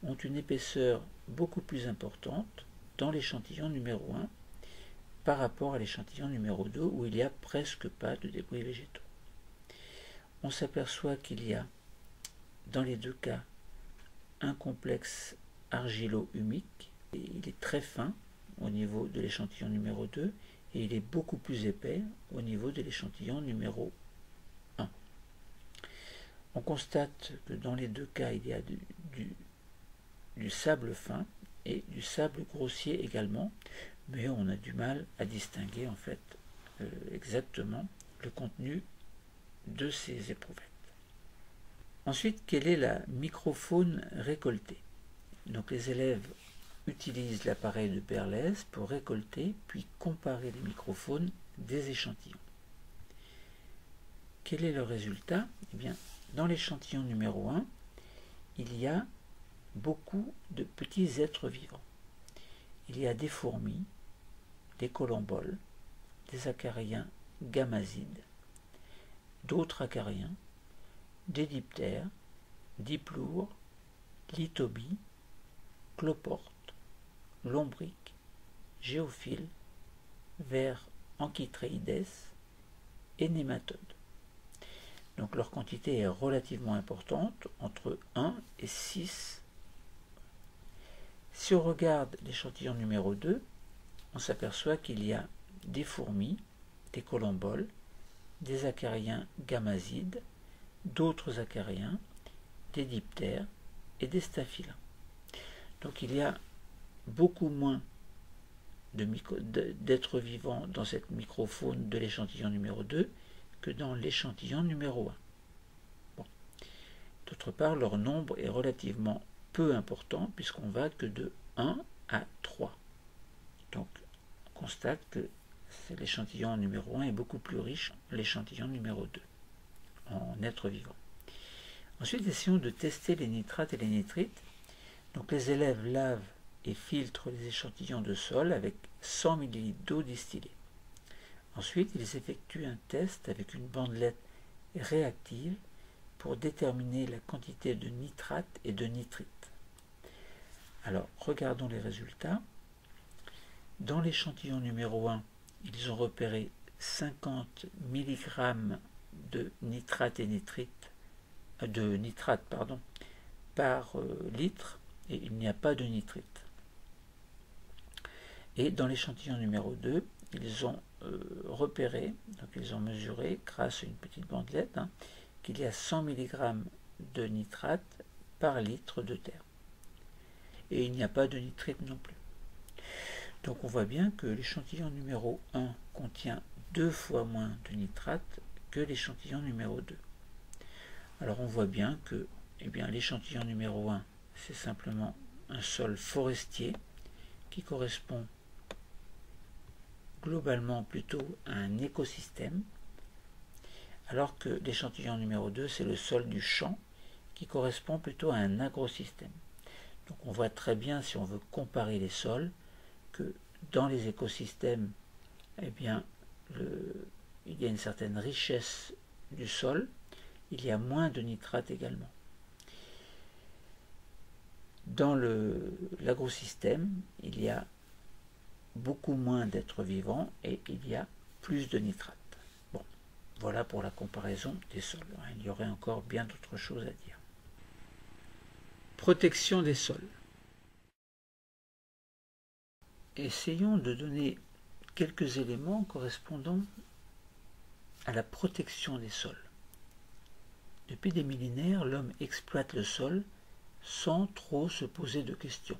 ont une épaisseur beaucoup plus importante dans l'échantillon numéro 1 par rapport à l'échantillon numéro 2 où il n'y a presque pas de débris végétaux. On s'aperçoit qu'il y a dans les deux cas un complexe argilo-humique. Il est très fin au niveau de l'échantillon numéro 2 et il est beaucoup plus épais au niveau de l'échantillon numéro 1. On constate que dans les deux cas, il y a du sable fin et du sable grossier également, mais on a du mal à distinguer en fait exactement le contenu de ces éprouvettes. Ensuite, quelle est la microfaune récoltée? Donc les élèves utilisent l'appareil de Perlez pour récolter puis comparer les microphones des échantillons. Quel est le résultat? Eh bien, dans l'échantillon numéro 1, il y a beaucoup de petits êtres vivants. Il y a des fourmis, des colomboles, des acariens gamasides, d'autres acariens, des diptères, diploures, lithobies, cloportes, lombriques, géophiles, vers ankhytréides et nématodes. Donc leur quantité est relativement importante, entre 1 et 6. Si on regarde l'échantillon numéro 2, on s'aperçoit qu'il y a des fourmis, des colomboles, des acariens gamasides, d'autres acariens, des diptères et des staphylins. Donc il y a beaucoup moins d'êtres vivants dans cette microfaune de l'échantillon numéro 2 que dans l'échantillon numéro 1. Bon. D'autre part, leur nombre est relativement peu important puisqu'on va que de 1 à 3. Donc on constate que l'échantillon numéro 1 est beaucoup plus riche que l'échantillon numéro 2 en êtres vivants. Ensuite, essayons de tester les nitrates et les nitrites. Donc les élèves lavent et filtrent les échantillons de sol avec 100 ml d'eau distillée. Ensuite, ils effectuent un test avec une bandelette réactive pour déterminer la quantité de nitrate et de nitrite. Alors, regardons les résultats. Dans l'échantillon numéro 1, ils ont repéré 50 mg de nitrate et nitrate par litre et il n'y a pas de nitrite. Et dans l'échantillon numéro 2, ils ont repéré, donc ils ont mesuré grâce à une petite bandelette, qu'il y a 100 mg de nitrate par litre de terre. Et il n'y a pas de nitrite non plus. Donc on voit bien que l'échantillon numéro 1 contient 2 fois moins de nitrate que l'échantillon numéro 2. Alors on voit bien que l'échantillon numéro 1, c'est simplement un sol forestier qui correspond globalement plutôt à un écosystème, alors que l'échantillon numéro 2, c'est le sol du champ, qui correspond plutôt à un agrosystème. Donc on voit très bien, si on veut comparer les sols, que dans les écosystèmes, eh bien, il y a une certaine richesse du sol, il y a moins de nitrates également. Dans l'agrosystème, il y a beaucoup moins d'êtres vivants et il y a plus de nitrates. Bon, voilà pour la comparaison des sols. Il y aurait encore bien d'autres choses à dire. Protection des sols. Essayons de donner quelques éléments correspondant à la protection des sols. Depuis des millénaires, l'homme exploite le sol sans trop se poser de questions.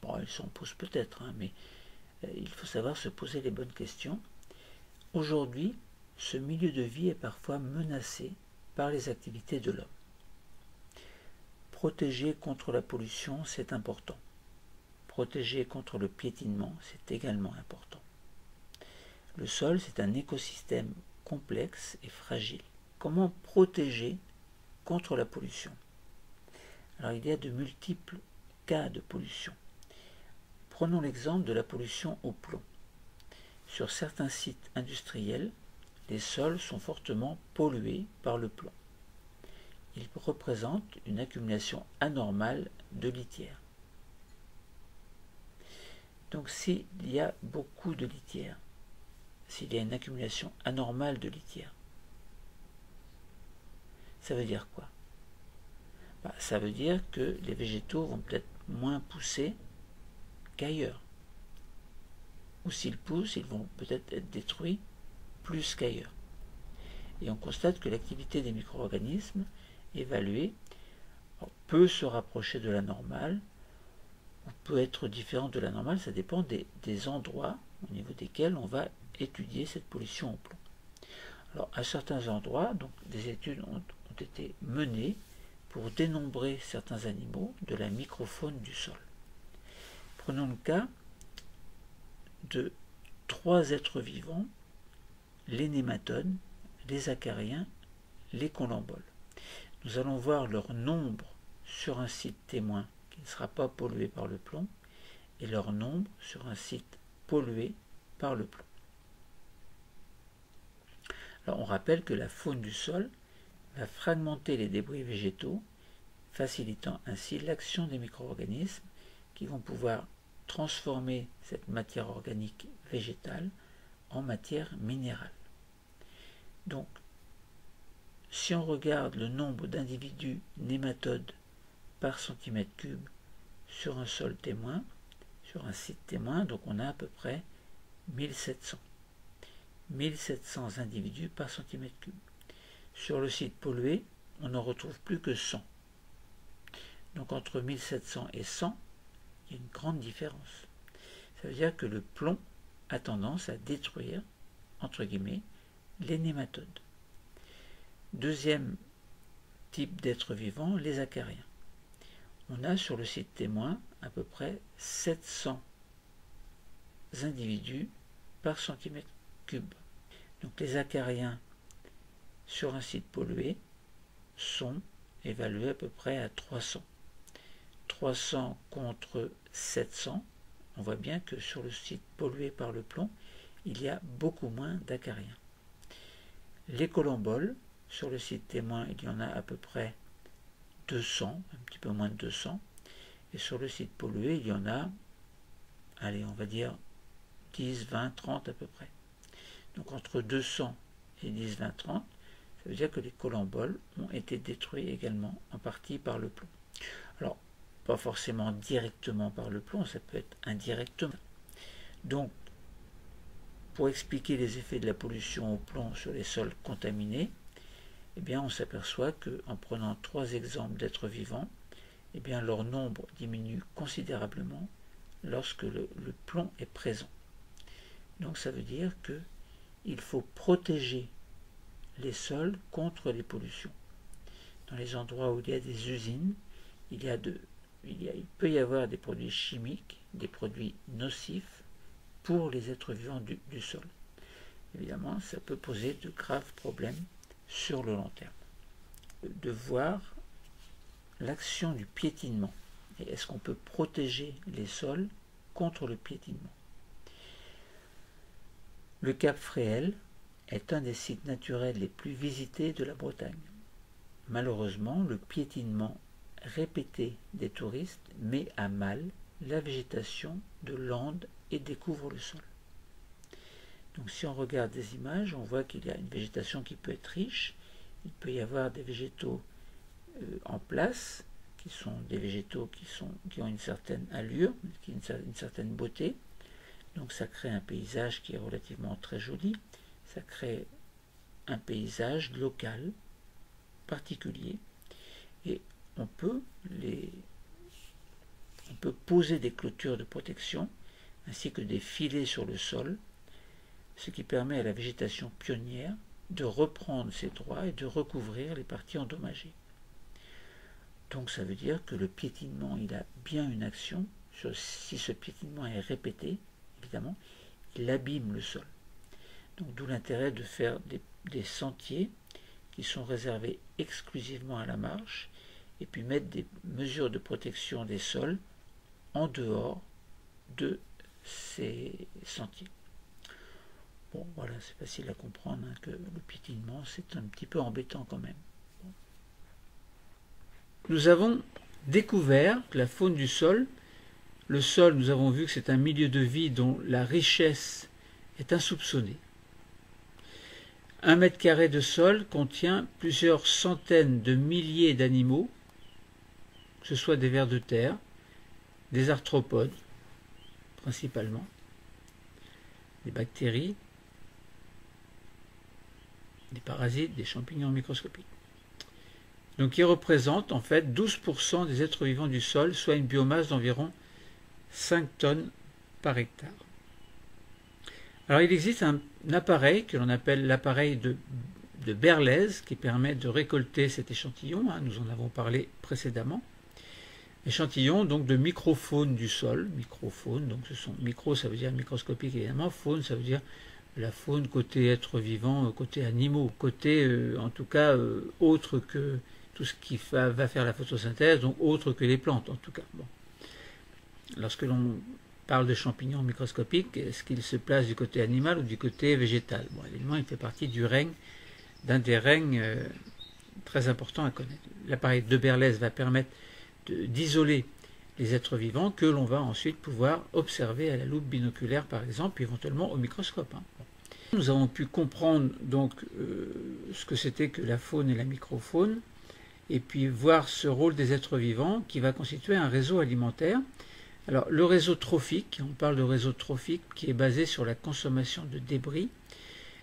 Bon, il s'en pose peut-être, mais il faut savoir se poser les bonnes questions. Aujourd'hui, ce milieu de vie est parfois menacé par les activités de l'homme. Protéger contre la pollution, c'est important. Protéger contre le piétinement, c'est également important. Le sol, c'est un écosystème complexe et fragile. Comment protéger contre la pollution? Alors, il y a de multiples cas de pollution. Prenons l'exemple de la pollution au plomb. Sur certains sites industriels, les sols sont fortement pollués par le plomb. Ils représentent une accumulation anormale de litière. Donc s'il y a beaucoup de litière, s'il y a une accumulation anormale de litière, ça veut dire quoi? Ça veut dire que les végétaux vont peut-être moins pousser qu'ailleurs. Ou s'ils poussent, ils vont peut-être être détruits plus qu'ailleurs. Et on constate que l'activité des micro-organismes évaluée peut se rapprocher de la normale ou peut être différente de la normale, ça dépend des endroits au niveau desquels on va étudier cette pollution au plomb. Alors à certains endroits, donc, des études ont été menées pour dénombrer certains animaux de la microfaune du sol. Prenons le cas de 3 êtres vivants, les nématodes, les acariens, les collemboles. Nous allons voir leur nombre sur un site témoin qui ne sera pas pollué par le plomb et leur nombre sur un site pollué par le plomb. Alors on rappelle que la faune du sol va fragmenter les débris végétaux, facilitant ainsi l'action des micro-organismes qui vont pouvoir transformer cette matière organique végétale en matière minérale. Donc, si on regarde le nombre d'individus nématodes par centimètre cube sur un sol témoin, sur un site témoin, donc on a à peu près 1700. 1700 individus par centimètre cube. Sur le site pollué, on n'en retrouve plus que 100. Donc entre 1700 et 100, il y a une grande différence. Ça veut dire que le plomb a tendance à détruire, entre guillemets, les nématodes. Deuxième type d'êtres vivants, les acariens. On a sur le site témoin à peu près 700 individus par centimètre cube. Donc les acariens sur un site pollué sont évalués à peu près à 300. 300 contre 700, on voit bien que sur le site pollué par le plomb, il y a beaucoup moins d'acariens. Les collemboles, sur le site témoin, il y en a à peu près 200, un petit peu moins de 200, et sur le site pollué, il y en a, allez, on va dire 10, 20, 30 à peu près. Donc entre 200 et 10, 20, 30, ça veut dire que les collemboles ont été détruits également en partie par le plomb. Alors, pas forcément directement par le plomb, ça peut être indirectement. Donc, pour expliquer les effets de la pollution au plomb sur les sols contaminés, eh bien, on s'aperçoit qu'en prenant 3 exemples d'êtres vivants, eh bien, leur nombre diminue considérablement lorsque le plomb est présent. Donc ça veut dire qu'il faut protéger les sols contre les pollutions. Dans les endroits où il y a des usines, il y a de il peut y avoir des produits chimiques, des produits nocifs pour les êtres vivants du sol. Évidemment, ça peut poser de graves problèmes sur le long terme. De voir l'action du piétinement. Et est-ce qu'on peut protéger les sols contre le piétinement? Le Cap Fréhel est un des sites naturels les plus visités de la Bretagne. Malheureusement, le piétinement répété des touristes met à mal la végétation de landes et découvre le sol. Donc si on regarde des images, on voit qu'il y a une végétation qui peut être riche. Il peut y avoir des végétaux en place, qui sont des végétaux qui ont une certaine allure, qui ont une certaine beauté. Donc ça crée un paysage qui est relativement très joli. Ça crée un paysage local, particulier. Et on peut poser des clôtures de protection, ainsi que des filets sur le sol, ce qui permet à la végétation pionnière de reprendre ses droits et de recouvrir les parties endommagées. Donc ça veut dire que le piétinement, il a bien une action. Si ce piétinement est répété, évidemment, il abîme le sol. Donc d'où l'intérêt de faire des sentiers qui sont réservés exclusivement à la marche, et puis mettre des mesures de protection des sols en dehors de ces sentiers. Bon, voilà, c'est facile à comprendre hein, que le piétinement, c'est un petit peu embêtant quand même. Bon. Nous avons découvert que la faune du sol, le sol, nous avons vu que c'est un milieu de vie dont la richesse est insoupçonnée. 1 mètre carré de sol contient plusieurs centaines de milliers d'animaux, que ce soit des vers de terre, des arthropodes, principalement, des bactéries, des parasites, des champignons microscopiques. Donc, il représente en fait 12% des êtres vivants du sol, soit une biomasse d'environ 5 tonnes par hectare. Alors, il existe un appareil que l'on appelle l'appareil de Berlez qui permet de récolter cet échantillon, hein, nous en avons parlé précédemment. Échantillon donc de microfaune du sol, microfaune, donc ce sont micro, ça veut dire microscopique évidemment, faune, ça veut dire la faune côté être vivant, côté animaux, côté en tout cas autre que tout ce qui va faire la photosynthèse, donc autre que les plantes en tout cas. Bon. Lorsque l'on parle de champignons microscopiques, est-ce qu'il se place du côté animal ou du côté végétal? Bon, évidemment, il fait partie du règne, d'un des règnes très importants à connaître. L'appareil de Berlez va permettre d'isoler les êtres vivants que l'on va ensuite pouvoir observer à la loupe binoculaire par exemple, éventuellement au microscope. Hein. Nous avons pu comprendre donc ce que c'était que la faune et la microfaune et puis voir ce rôle des êtres vivants qui va constituer un réseau alimentaire. Alors le réseau trophique, on parle de réseau trophique qui est basé sur la consommation de débris.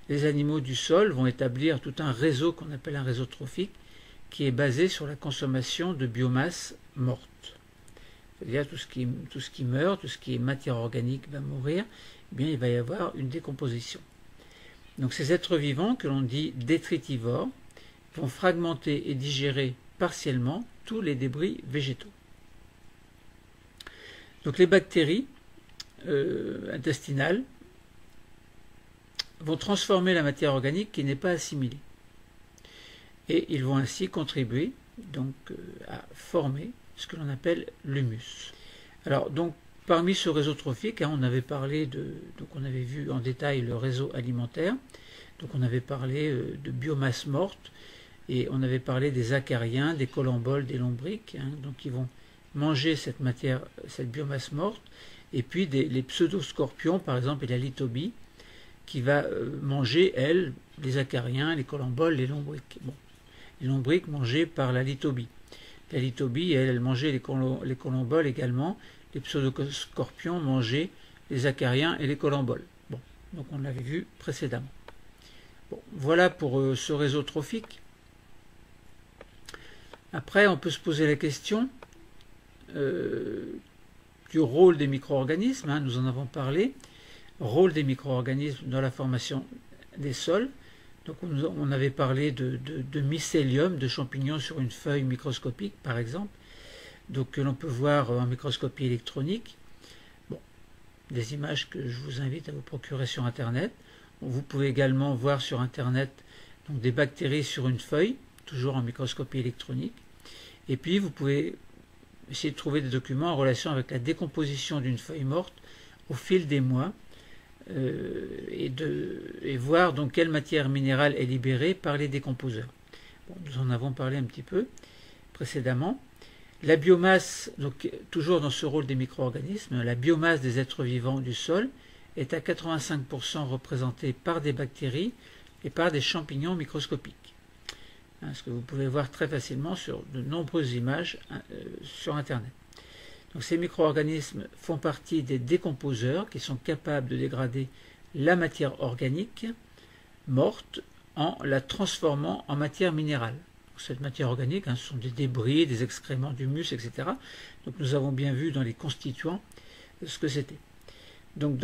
Les animaux du sol vont établir tout un réseau qu'on appelle un réseau trophique qui est basé sur la consommation de biomasse morte. C'est-à-dire tout ce qui meurt, tout ce qui est matière organique va mourir, eh bien, il va y avoir une décomposition. Donc ces êtres vivants, que l'on dit détritivores, vont fragmenter et digérer partiellement tous les débris végétaux. Donc les bactéries intestinales vont transformer la matière organique qui n'est pas assimilée. Et ils vont ainsi contribuer donc, à former ce que l'on appelle l'humus. Alors donc parmi ce réseau trophique, hein, on avait parlé donc on avait vu en détail le réseau alimentaire, donc on avait parlé de biomasse morte, et on avait parlé des acariens, des colamboles, des lombrics, hein, donc ils vont manger cette matière, cette biomasse morte, et puis les pseudoscorpions par exemple et la lithobie, qui va manger, elle, les acariens, les colamboles, les lombrics. Bon. Les lombrics mangés par la lithobie. La lithobie, elle mangeait les colamboles également. Les pseudoscorpions mangeaient les acariens et les colamboles. Bon, donc on l'avait vu précédemment. Bon, voilà pour ce réseau trophique. Après, on peut se poser la question du rôle des micro-organismes, hein, nous en avons parlé. Rôle des micro-organismes dans la formation des sols. Donc on avait parlé de mycélium, de champignons sur une feuille microscopique par exemple. donc que l'on peut voir en microscopie électronique. Bon, des images que je vous invite à vous procurer sur Internet. Vous pouvez également voir sur Internet donc, des bactéries sur une feuille, toujours en microscopie électronique. Et puis vous pouvez essayer de trouver des documents en relation avec la décomposition d'une feuille morte au fil des mois et voir donc quelle matière minérale est libérée par les décomposeurs. Bon, nous en avons parlé un petit peu précédemment. La biomasse, donc toujours dans ce rôle des micro-organismes, la biomasse des êtres vivants du sol est à 85% représentée par des bactéries et par des champignons microscopiques. Ce que vous pouvez voir très facilement sur de nombreuses images sur Internet. Donc, ces micro-organismes font partie des décomposeurs qui sont capables de dégrader la matière organique morte en la transformant en matière minérale. Donc, cette matière organique, ce sont des débris, des excréments d'humus, etc. Donc nous avons bien vu dans les constituants ce que c'était. Donc,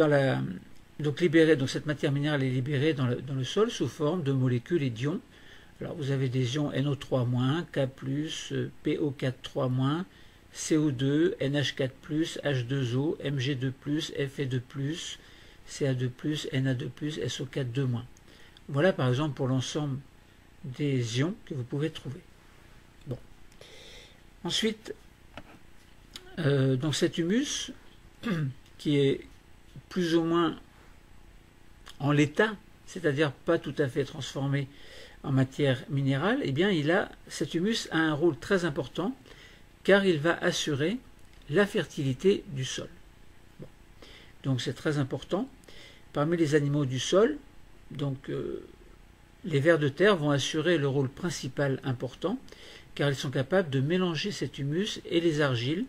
cette matière minérale est libérée dans le sol sous forme de molécules et d'ions. Alors vous avez des ions NO3-, K+, PO4-3-, CO2, NH4+, H2O, Mg2+, Fe2+, Ca2+, Na2+, SO4-2-. Voilà par exemple pour l'ensemble des ions que vous pouvez trouver. Bon. Ensuite, donc cet humus, qui est plus ou moins en l'état, c'est-à-dire pas tout à fait transformé en matière minérale, eh bien cet humus a un rôle très important car il va assurer la fertilité du sol. Bon. Donc c'est très important. Parmi les animaux du sol, donc les vers de terre vont assurer le rôle principal important car ils sont capables de mélanger cet humus et les argiles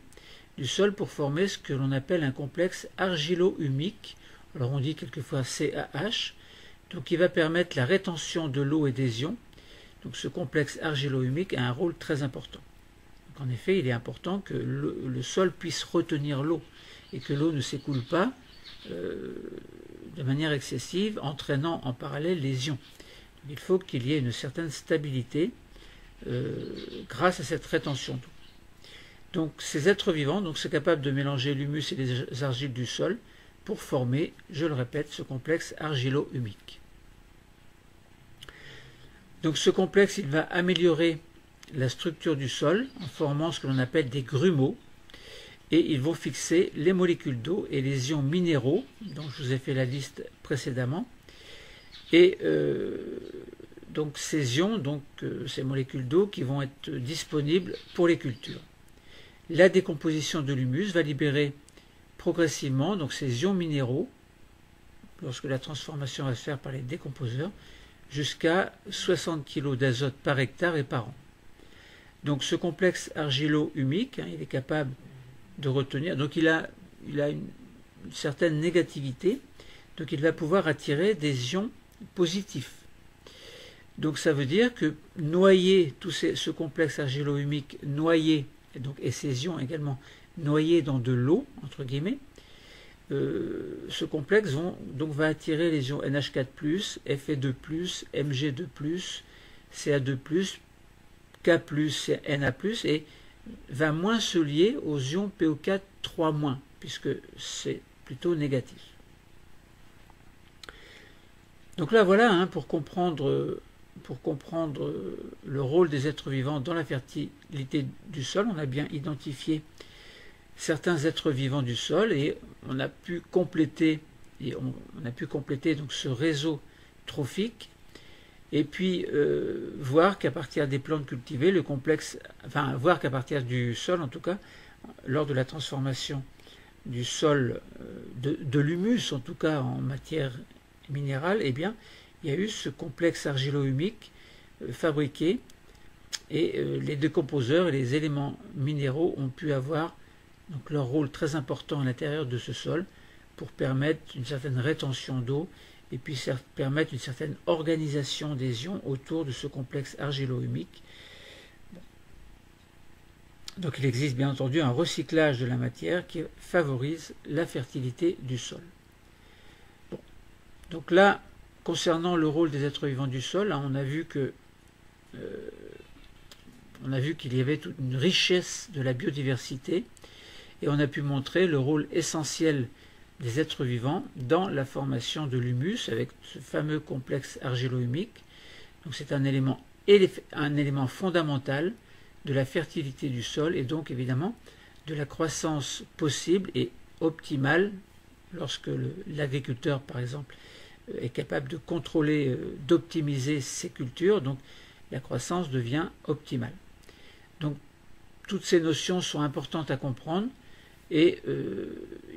du sol pour former ce que l'on appelle un complexe argilo-humique. Alors on dit quelquefois CAH. Donc qui va permettre la rétention de l'eau et des ions. Donc ce complexe argilo-humique a un rôle très important. Donc, en effet, il est important que le sol puisse retenir l'eau et que l'eau ne s'écoule pas de manière excessive, entraînant en parallèle les ions. Donc, il faut qu'il y ait une certaine stabilité grâce à cette rétention d'eau. Donc ces êtres vivants sont capables de mélanger l'humus et les argiles du sol pour former, je le répète, ce complexe argilo-humique. Donc ce complexe, il va améliorer la structure du sol en formant ce que l'on appelle des grumeaux et ils vont fixer les molécules d'eau et les ions minéraux, dont je vous ai fait la liste précédemment. Et donc ces ions, ces molécules d'eau qui vont être disponibles pour les cultures. La décomposition de l'humus va libérer progressivement donc ces ions minéraux, lorsque la transformation va se faire par les décomposeurs, jusqu'à 60 kg d'azote par hectare et par an. Donc ce complexe argilo-humique, il est capable de retenir, donc il a une certaine négativité, donc il va pouvoir attirer des ions positifs. Donc ça veut dire que noyer ce complexe argilo-humique noyé, et ces ions également noyés dans de l'eau, entre guillemets, ce complexe va attirer les ions NH4+, Fe2+, Mg2+, Ca2+, K+, Na+, et va moins se lier aux ions PO4-3-, puisque c'est plutôt négatif. Donc là, voilà, pour comprendre le rôle des êtres vivants dans la fertilité du sol, on a bien identifié certains êtres vivants du sol et on a pu compléter donc ce réseau trophique et puis voir qu'à partir des plantes cultivées, voir qu'à partir du sol en tout cas, lors de la transformation du sol, de l'humus en tout cas en matière minérale, eh bien il y a eu ce complexe argilo-humique fabriqué et les décomposeurs et les éléments minéraux ont pu avoir donc leur rôle très important à l'intérieur de ce sol pour permettre une certaine rétention d'eau et puis permettre une certaine organisation des ions autour de ce complexe argilo-humique. Donc il existe bien entendu un recyclage de la matière qui favorise la fertilité du sol. Bon. Donc là, concernant le rôle des êtres vivants du sol, on a vu que on a vu qu'il y avait toute une richesse de la biodiversité et on a pu montrer le rôle essentiel des êtres vivants dans la formation de l'humus avec ce fameux complexe argilo-humique. Donc c'est un élément fondamental de la fertilité du sol et donc évidemment de la croissance possible et optimale lorsque l'agriculteur par exemple est capable de contrôler, d'optimiser ses cultures, donc la croissance devient optimale. Donc toutes ces notions sont importantes à comprendre et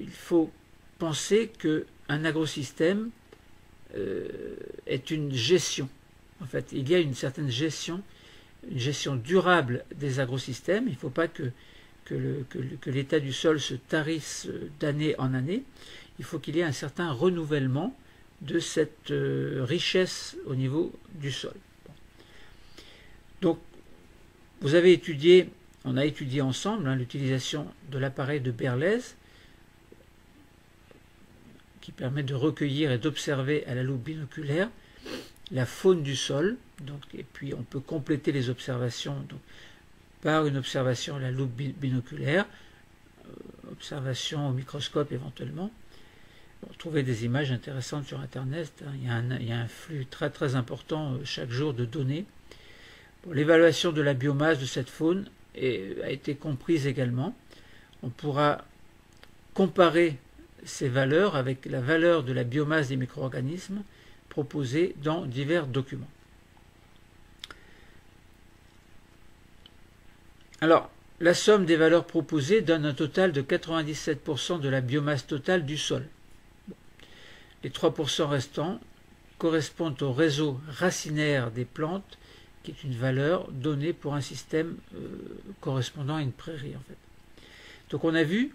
il faut penser qu'un agrosystème est une gestion. En fait, il y a une certaine gestion, une gestion durable des agrosystèmes. Il ne faut pas que l'état du sol se tarisse d'année en année. Il faut qu'il y ait un certain renouvellement de cette richesse au niveau du sol. Donc, vous avez étudié, on a étudié ensemble l'utilisation de l'appareil de Berlez qui permet de recueillir et d'observer à la loupe binoculaire la faune du sol. Donc, et puis on peut compléter les observations donc, par une observation à la loupe binoculaire, observation au microscope éventuellement. On trouvait des images intéressantes sur Internet. Il y a un flux très très important chaque jour de données. Bon, l'évaluation de la biomasse de cette faune a été comprise également. On pourra comparer ces valeurs avec la valeur de la biomasse des micro-organismes proposée dans divers documents. Alors, la somme des valeurs proposées donne un total de 97% de la biomasse totale du sol. Les 3% restants correspondent au réseau racinaire des plantes, qui est une valeur donnée pour un système correspondant à une prairie en fait. Donc on a vu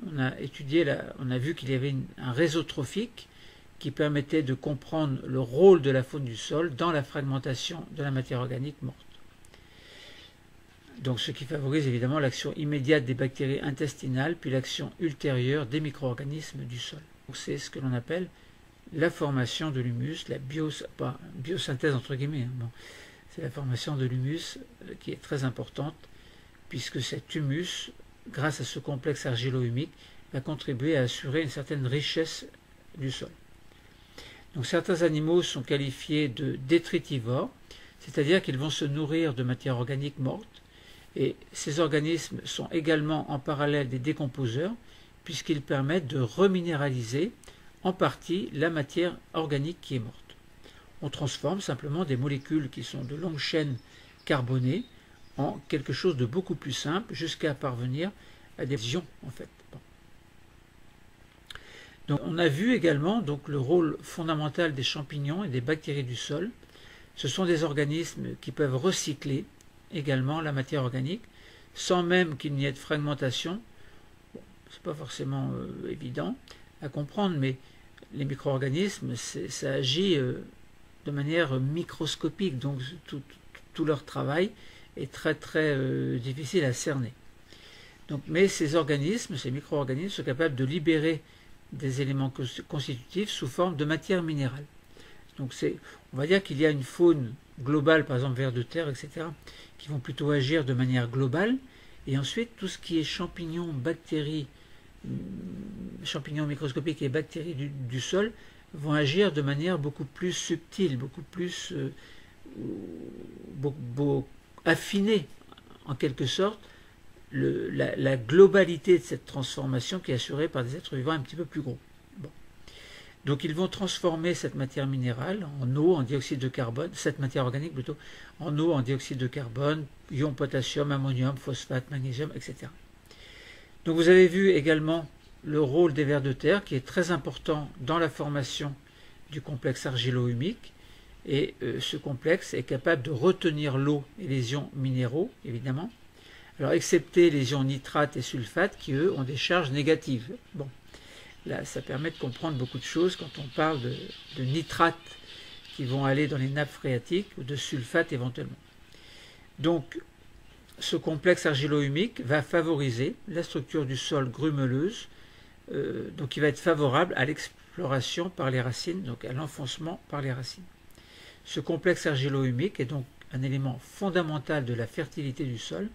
qu'il y avait un réseau trophique qui permettait de comprendre le rôle de la faune du sol dans la fragmentation de la matière organique morte. Donc ce qui favorise évidemment l'action immédiate des bactéries intestinales, puis l'action ultérieure des micro-organismes du sol. C'est ce que l'on appelle la formation de l'humus, la biosynthèse entre guillemets. Bon, c'est la formation de l'humus qui est très importante, puisque cet humus, grâce à ce complexe argilo-humique, va contribuer à assurer une certaine richesse du sol. Donc certains animaux sont qualifiés de détritivores, c'est-à-dire qu'ils vont se nourrir de matière organique morte, et ces organismes sont également en parallèle des décomposeurs, puisqu'ils permettent de reminéraliser en partie la matière organique qui est morte. On transforme simplement des molécules qui sont de longues chaînes carbonées en quelque chose de beaucoup plus simple jusqu'à parvenir à des ions en fait. Bon. Donc, on a vu également donc, le rôle fondamental des champignons et des bactéries du sol. Ce sont des organismes qui peuvent recycler également la matière organique sans même qu'il n'y ait de fragmentation. Bon, c'est pas forcément évident à comprendre, mais les micro-organismes, ça agit de manière microscopique, donc tout leur travail est très très difficile à cerner. Donc, mais ces organismes, ces micro-organismes sont capables de libérer des éléments constitutifs sous forme de matière minérale. Donc on va dire qu'il y a une faune globale, par exemple vers de terre, etc., qui vont plutôt agir de manière globale, et ensuite tout ce qui est champignons, bactéries, champignons microscopiques et bactéries du sol vont agir de manière beaucoup plus subtile, beaucoup plus affinée en quelque sorte la globalité de cette transformation qui est assurée par des êtres vivants un petit peu plus gros. Bon. Donc ils vont transformer cette matière minérale en eau, en dioxyde de carbone, cette matière organique plutôt, en eau, en dioxyde de carbone, ions potassium, ammonium, phosphate, magnésium, etc. Donc vous avez vu également le rôle des vers de terre qui est très important dans la formation du complexe argilo-humique, et ce complexe est capable de retenir l'eau et les ions minéraux, évidemment, alors excepté les ions nitrates et sulfates qui, eux, ont des charges négatives. Bon, là, ça permet de comprendre beaucoup de choses quand on parle de nitrates qui vont aller dans les nappes phréatiques ou de sulfates éventuellement. Donc, ce complexe argilo-humique va favoriser la structure du sol grumeleuse, donc il va être favorable à l'exploration par les racines, donc à l'enfoncement par les racines. Ce complexe argilo-humique est donc un élément fondamental de la fertilité du sol,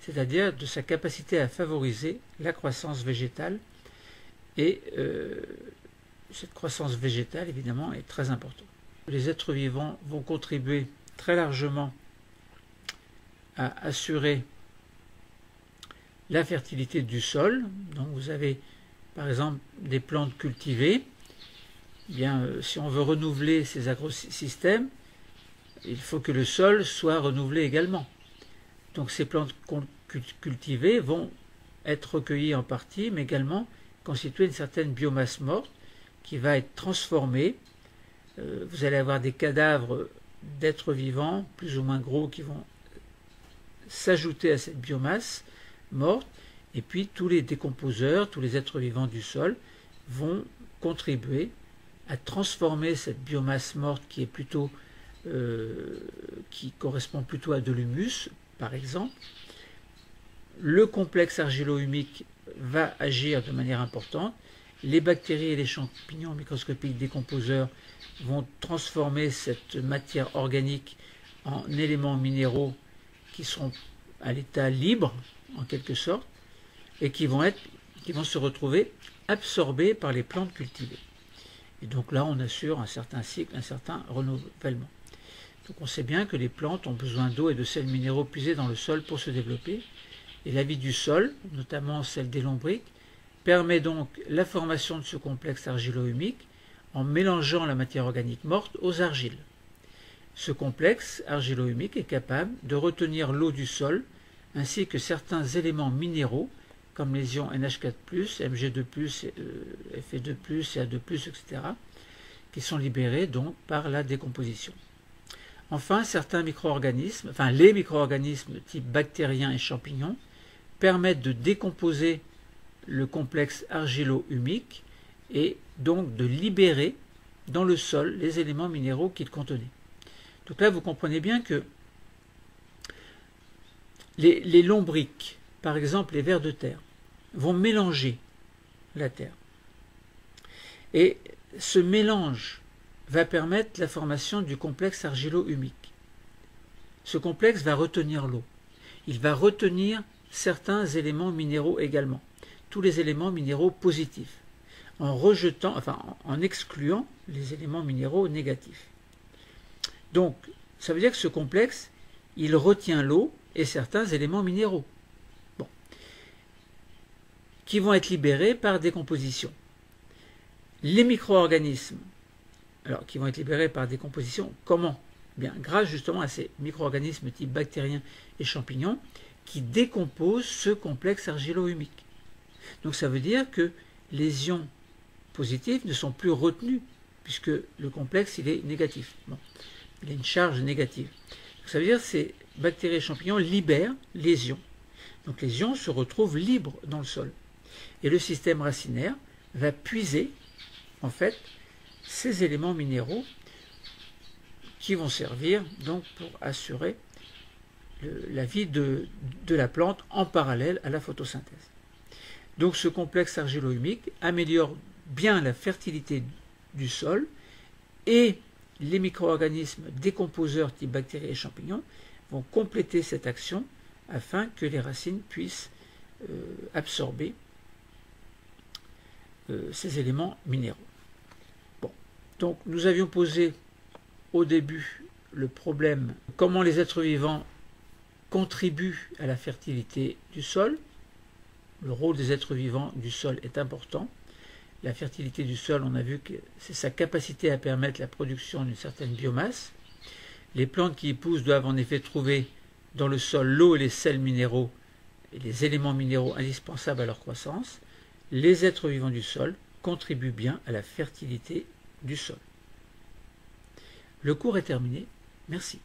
c'est-à-dire de sa capacité à favoriser la croissance végétale. Et cette croissance végétale, évidemment, est très importante. Les êtres vivants vont contribuer très largement à assurer la fertilité du sol. Donc vous avez par exemple des plantes cultivées. Bien, si on veut renouveler ces agrosystèmes, il faut que le sol soit renouvelé également. Donc ces plantes cultivées vont être recueillies en partie, mais également constituer une certaine biomasse morte qui va être transformée. Vous allez avoir des cadavres d'êtres vivants, plus ou moins gros, qui vont s'ajouter à cette biomasse morte, et puis tous les décomposeurs, tous les êtres vivants du sol vont contribuer à transformer cette biomasse morte qui est plutôt qui correspond plutôt à de l'humus, par exemple. Le complexe argilo-humique va agir de manière importante. Les bactéries et les champignons microscopiques décomposeurs vont transformer cette matière organique en éléments minéraux qui seront à l'état libre, en quelque sorte, et qui vont se retrouver absorbés par les plantes cultivées. Et donc là, on assure un certain cycle, un certain renouvellement. Donc on sait bien que les plantes ont besoin d'eau et de sels minéraux puisés dans le sol pour se développer. Et la vie du sol, notamment celle des lombriques, permet donc la formation de ce complexe argilo-humique en mélangeant la matière organique morte aux argiles. Ce complexe argilo-humique est capable de retenir l'eau du sol ainsi que certains éléments minéraux comme les ions NH4+, Mg2+, Fe2+, Ca2+, etc., qui sont libérés donc par la décomposition. Enfin, certains micro-organismes, les micro-organismes type bactériens et champignons, permettent de décomposer le complexe argilo-humique et donc de libérer dans le sol les éléments minéraux qu'il contenait. Donc là, vous comprenez bien que les lombriques, par exemple les vers de terre, vont mélanger la terre. Et ce mélange va permettre la formation du complexe argilo-humique. Ce complexe va retenir l'eau. Il va retenir certains éléments minéraux également, tous les éléments minéraux positifs, en excluant les éléments minéraux négatifs. Donc, ça veut dire que ce complexe, il retient l'eau et certains éléments minéraux, qui vont être libérés par décomposition. Les micro-organismes, qui vont être libérés par décomposition, comment? Bien, grâce justement à ces micro-organismes type bactériens et champignons qui décomposent ce complexe argilo-humique. Donc ça veut dire que les ions positifs ne sont plus retenus puisque le complexe il est négatif. Il a une charge négative. Donc ça veut dire que ces bactéries et champignons libèrent les ions. Donc les ions se retrouvent libres dans le sol. Et le système racinaire va puiser en fait ces éléments minéraux qui vont servir donc pour assurer la vie de la plante en parallèle à la photosynthèse. Donc ce complexe argilo-humique améliore bien la fertilité du sol et les micro-organismes décomposeurs type bactéries et champignons vont compléter cette action afin que les racines puissent absorber ces éléments minéraux. Donc nous avions posé au début le problème comment les êtres vivants contribuent à la fertilité du sol. Le rôle des êtres vivants du sol est important. La fertilité du sol, on a vu que c'est sa capacité à permettre la production d'une certaine biomasse. Les plantes qui y poussent doivent en effet trouver dans le sol l'eau et les sels minéraux et les éléments minéraux indispensables à leur croissance. Les êtres vivants du sol contribuent bien à la fertilité du sol. Le cours est terminé. Merci.